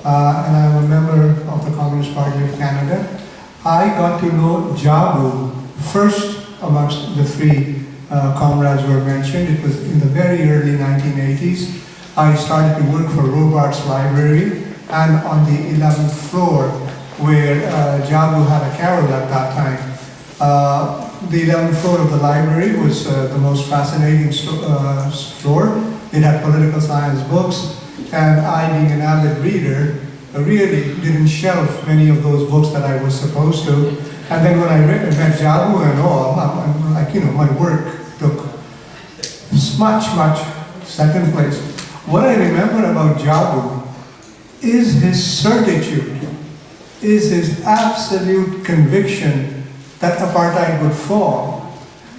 and I'm a member of the Communist Party of Canada. I got to know Jabu first amongst the three comrades who were mentioned. It was in the very early 1980s. I started to work for Robarts Library, and on the 11th floor, where Jabu had a carol at that time. The 11th floor of the library was the most fascinating floor. It had political science books, and I, being an avid reader, really didn't shelf many of those books that I was supposed to. And then when I met Jabu and all, I'm like, you know, my work took much second place. What I remember about Jabu is his certitude, is his absolute conviction that apartheid would fall.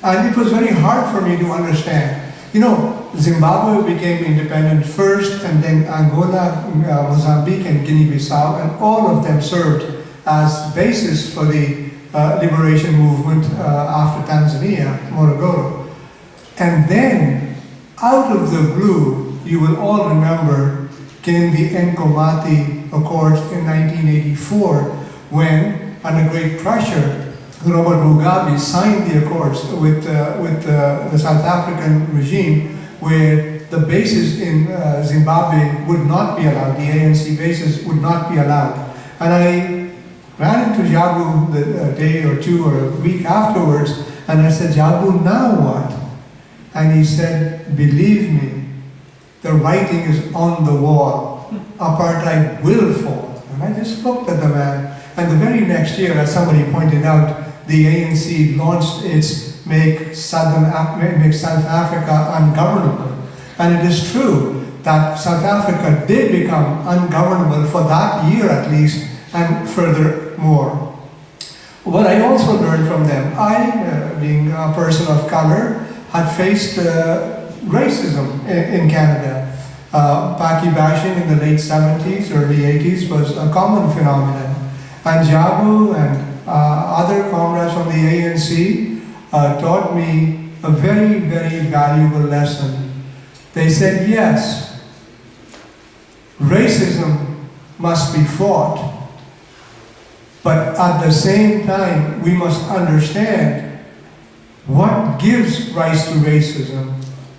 And it was very hard for me to understand. You know, Zimbabwe became independent first, and then Angola, Mozambique, and Guinea-Bissau, and all of them served as basis for the liberation movement after Tanzania, Morogoro. And then, out of the blue, you will all remember, came the Nkomati Accords in 1984, when, under great pressure, Robert Mugabe signed the accords with the South African regime, where the bases in Zimbabwe would not be allowed, the ANC bases would not be allowed. And I ran into Jabu a day or two or a week afterwards, and I said, Jabu, now what? And he said, believe me, the writing is on the wall. Apartheid will fall. And I just looked at the man. And the very next year, as somebody pointed out, the ANC launched its Make South Africa Ungovernable. And it is true that South Africa did become ungovernable for that year at least, and furthermore. What I also learned from them, I, being a person of color, had faced racism in Canada. Paki bashing in the late 70s, early 80s was a common phenomenon. And Jabu and other comrades from the ANC taught me a very, very valuable lesson. They said, yes, racism must be fought, but at the same time, we must understand what gives rise to racism,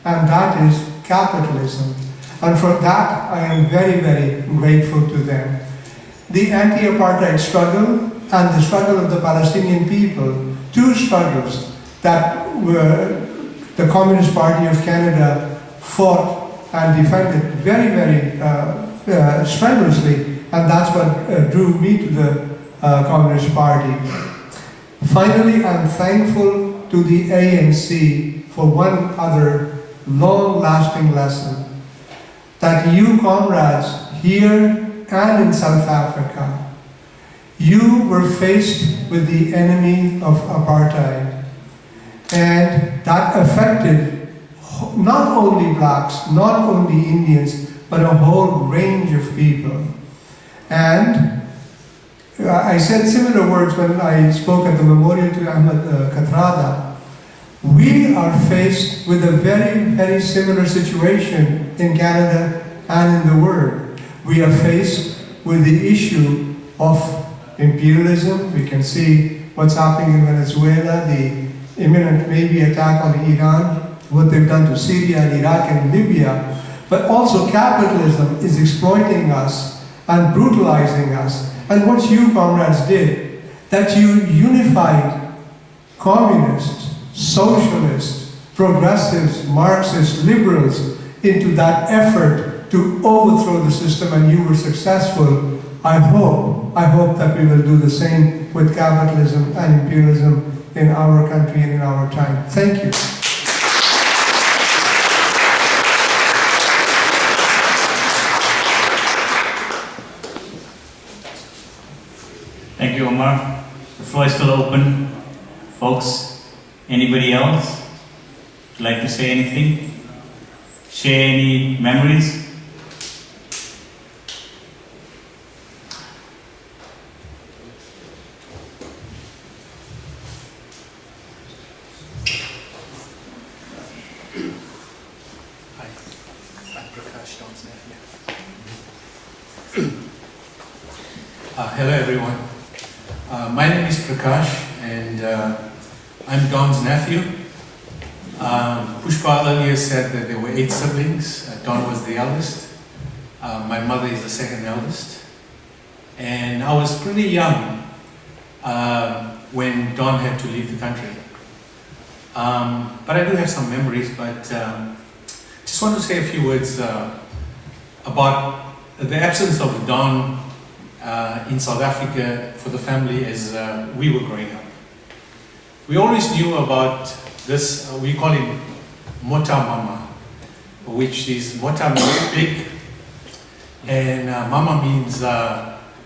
and that is capitalism. And for that, I am very, very grateful to them. The anti-apartheid struggle and the struggle of the Palestinian people, two struggles that were the Communist Party of Canada fought and defended very, very strenuously, and that's what drew me to the Communist Party. Finally, I'm thankful to the ANC for one other long-lasting lesson, that you comrades here and in South Africa, you were faced with the enemy of apartheid, and that affected not only blacks, not only Indians, but a whole range of people. And I said similar words when I spoke at the memorial to Ahmed Kathrada. We are faced with a very, very similar situation in Canada and in the world. We are faced with the issue of imperialism. We can see what's happening in Venezuela, the imminent maybe attack on Iran, what they've done to Syria and Iraq and Libya. But also capitalism is exploiting us and brutalizing us. And what you comrades did, that you unified communists, socialists, progressives, Marxists, liberals into that effort to overthrow the system, and you were successful. I hope that we will do the same with capitalism and imperialism in our country and in our time. Thank you. Thank you, Omar. The floor is still open. Folks, anybody else would like to say anything? Share any memories? Hello everyone. My name is Prakash and I'm Don's nephew. Pushpa earlier said that there were 8 siblings. Don was the eldest. My mother is the second eldest. And I was pretty young when Don had to leave the country. But I do have some memories, but just want to say a few words about the absence of Don in South Africa for the family as we were growing up. We always knew about this, we call him Mota Mama, which is Mota means big, and Mama means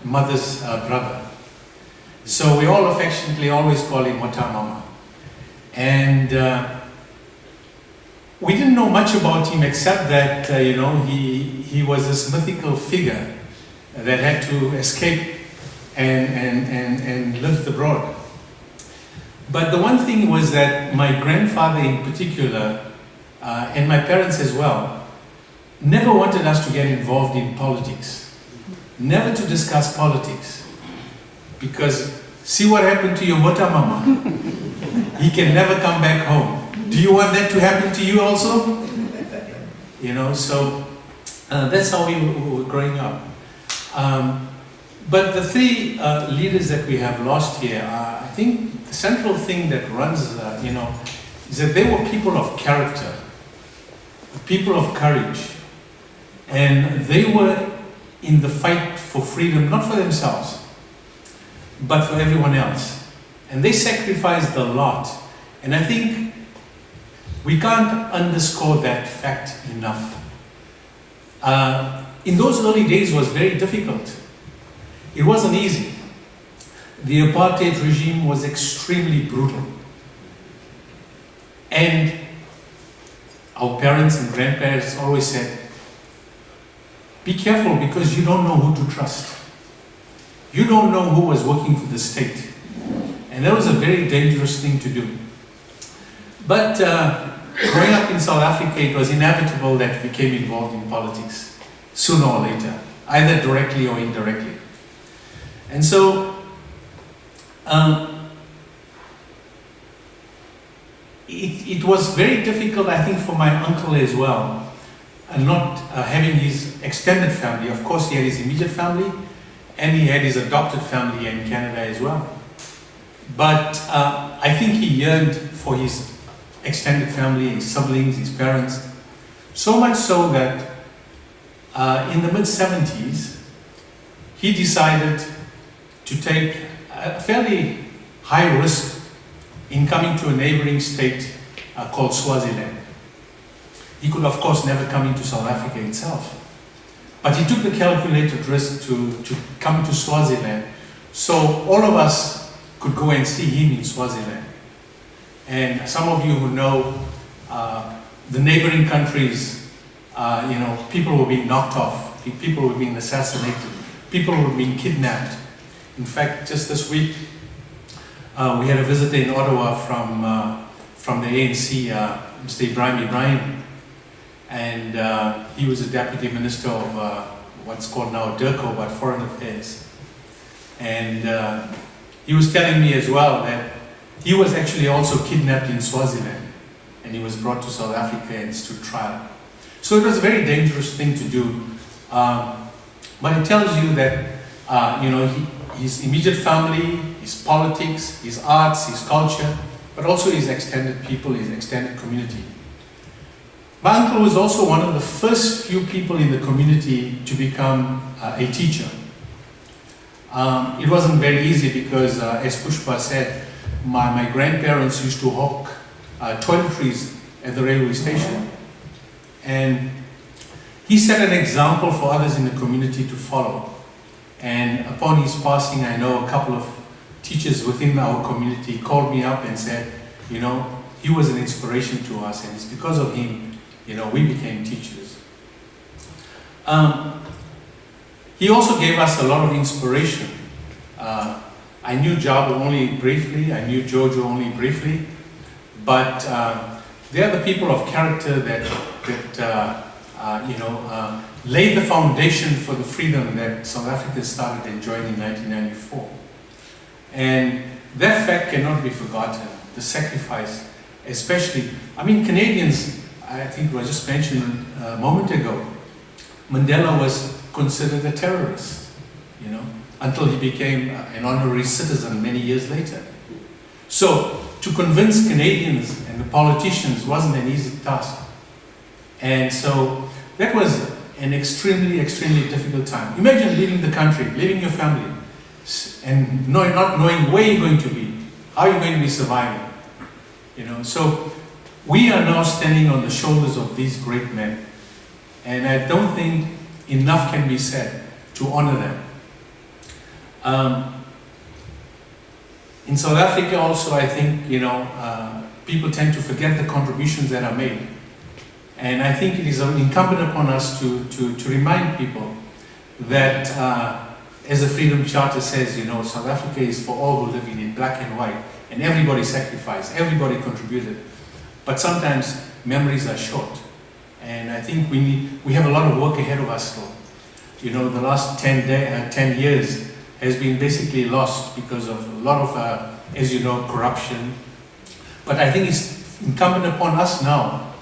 mother's brother. So we all affectionately always call him Mota Mama. And we didn't know much about him except that, he was this mythical figure that had to escape and live abroad. But the one thing was that my grandfather in particular, and my parents as well, never wanted us to get involved in politics. Never to discuss politics. Because see what happened to your Mota Mama. He can never come back home. Do you want that to happen to you also? So that's how we were growing up. But the 3 leaders that we have lost here, I think the central thing that runs, is that they were people of character, people of courage, and they were in the fight for freedom, not for themselves, but for everyone else. And they sacrificed a lot. And I think we can't underscore that fact enough. In those early days was very difficult. It wasn't easy. The apartheid regime was extremely brutal. And our parents and grandparents always said, be careful because you don't know who to trust. You don't know who was working for the state. And that was a very dangerous thing to do. But growing up in South Africa, it was inevitable that we became involved in politics. Sooner or later, either directly or indirectly. And so, it was very difficult, I think, for my uncle as well, and not having his extended family. Of course, he had his immediate family, and he had his adopted family in Canada as well. But I think he yearned for his extended family, his siblings, his parents. So much so that in the mid-70s, he decided to take a fairly high risk in coming to a neighboring state called Swaziland. He could, of course, never come into South Africa itself. But he took the calculated risk to come to Swaziland, so all of us could go and see him in Swaziland. And some of you who know the neighboring countries, people were being knocked off, people were being assassinated, people were being kidnapped. In fact, just this week, we had a visitor in Ottawa from the ANC, Mr. Ibrahim. And he was a deputy minister of what's called now DIRCO, but Foreign Affairs. And he was telling me as well that he was actually also kidnapped in Swaziland, and he was brought to South Africa and stood trial. So it was a very dangerous thing to do. But it tells you that his immediate family, his politics, his arts, his culture, but also his extended people, his extended community. My uncle was also one of the first few people in the community to become a teacher. It wasn't very easy because, as Pushpa said, my grandparents used to hawk toiletries at the railway station. And he set an example for others in the community to follow. And upon his passing, I know a couple of teachers within our community called me up and said, he was an inspiration to us, and it's because of him we became teachers. He also gave us a lot of inspiration. I knew Jabu only briefly, I knew JoJo only briefly, but they are the people of character that laid the foundation for the freedom that South Africa started enjoying in 1994. And that fact cannot be forgotten, the sacrifice, especially, Canadians, I think it was just mentioned a moment ago, Mandela was considered a terrorist, until he became an honorary citizen many years later. So, to convince Canadians and the politicians wasn't an easy task. And so, that was an extremely, extremely difficult time. Imagine leaving the country, leaving your family, and not knowing where you're going to be, how you're going to be surviving. So, we are now standing on the shoulders of these great men, and I don't think enough can be said to honor them. In South Africa also, I think, people tend to forget the contributions that are made. And I think it is incumbent upon us to remind people that, as the Freedom Charter says, South Africa is for all who live in it, black and white, and everybody sacrificed, everybody contributed. But sometimes memories are short, and I think we have a lot of work ahead of us still. The last 10 years has been basically lost because of a lot of, as you know, corruption. But I think it's incumbent upon us now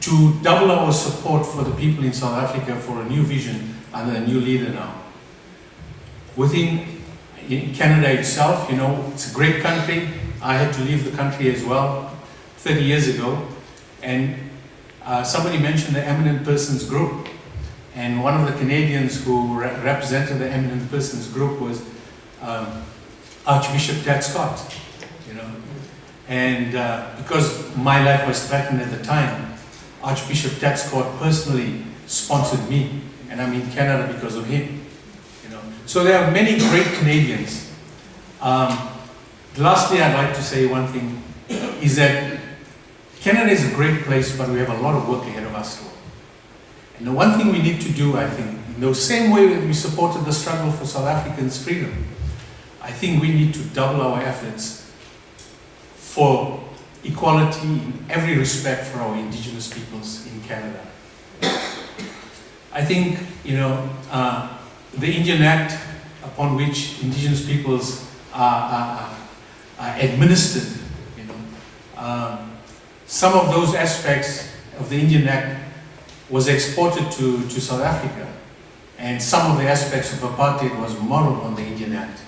to double our support for the people in South Africa for a new vision and a new leader now. Within Canada itself, it's a great country. I had to leave the country as well 30 years ago, and somebody mentioned the Eminent Persons Group, and one of the Canadians who represented the Eminent Persons Group was Archbishop Ted Scott, and because my life was threatened at the time, Archbishop Ted Scott personally sponsored me, and I'm in Canada because of him. So there are many great Canadians. Lastly, I'd like to say one thing, is that Canada is a great place, but we have a lot of work ahead of us still. And the one thing we need to do, I think, in the same way that we supported the struggle for South Africans' freedom, I think we need to double our efforts for equality in every respect for our indigenous peoples in Canada. I think, the Indian Act upon which indigenous peoples are administered, some of those aspects of the Indian Act was exported to South Africa, and some of the aspects of apartheid was modeled on the Indian Act.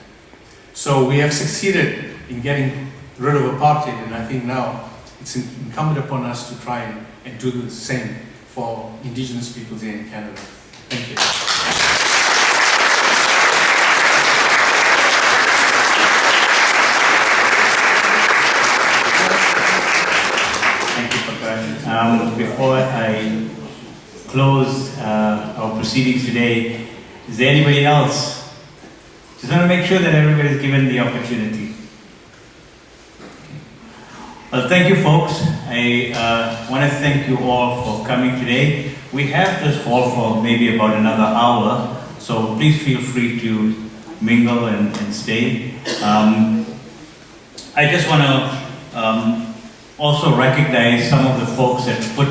So we have succeeded in getting rid of apartheid, and I think now it's incumbent upon us to try and do the same for indigenous peoples here in Canada. Thank you. Thank you, Prakash. Before I close our proceedings today, is there anybody else? Just want to make sure that everybody is given the opportunity. Well, thank you, folks. I want to thank you all for coming today. We have this hall for maybe about another hour, so please feel free to mingle and stay. I just want to also recognize some of the folks that put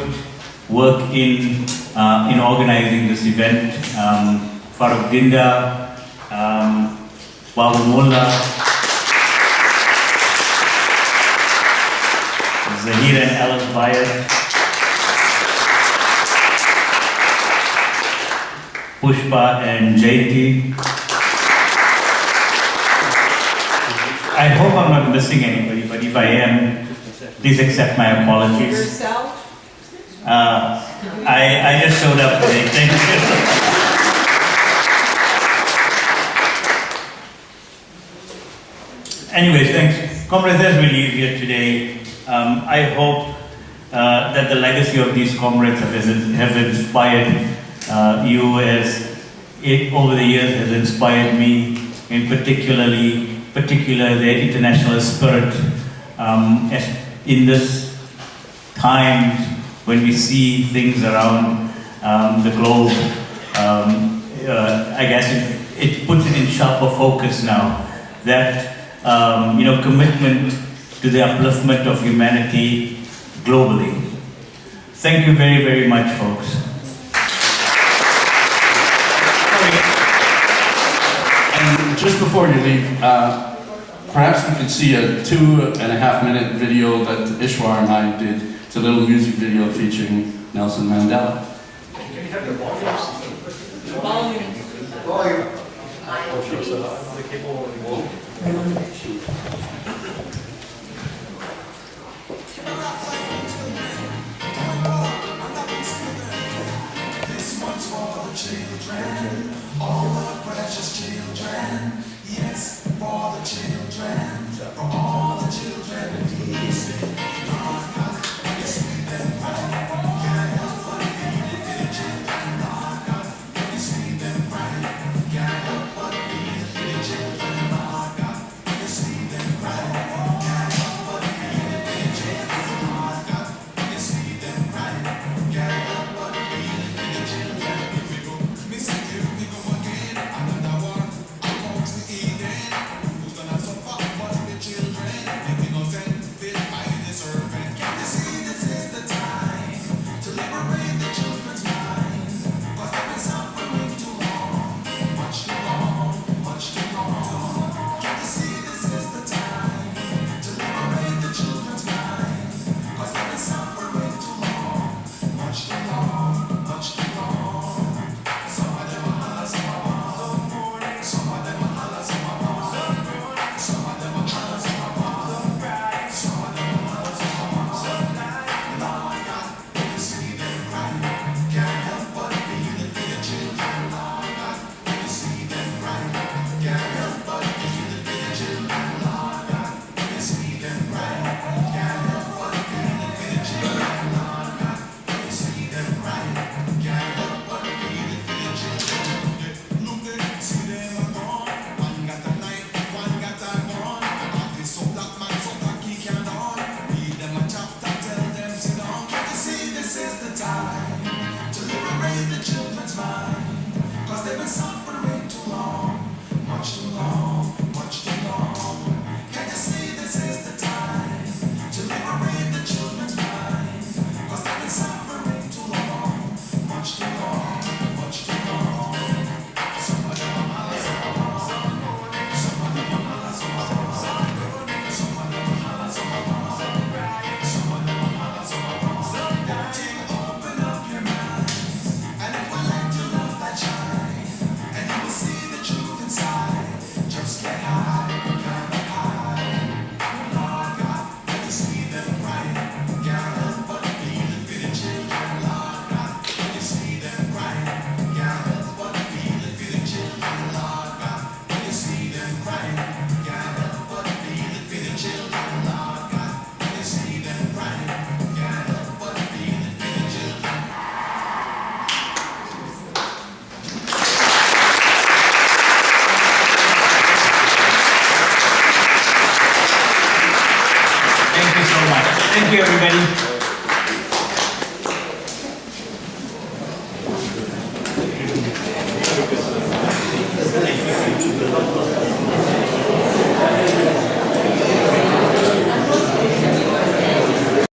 work in organizing this event. Farooq Dinda, Babu Mullah, Zahir and Alan Bayat, Pushpa and Jayti. I hope I'm not missing anybody, but if I am, please accept my apologies. Yourself? I just showed up today. Thank you. Anyways, thanks. Comrades, as we leave here today, I hope that the legacy of these comrades have inspired you as it over the years has inspired me, in particular their international spirit in this time when we see things around the globe. I guess it puts it in sharper focus now that commitment to the upliftment of humanity globally. Thank you very, very much, folks. And just before you leave, perhaps we could see a 2.5-minute video that Ishwar and I did. It's a little music video featuring Nelson Mandela. Can you have the volume? This one's for the children, all the precious children. Yes, for the children, for all the children in peace. Yes, we them right. Can't help but be the children. Yes, we them right. Can't help but be the children. Yes, we them Thank you.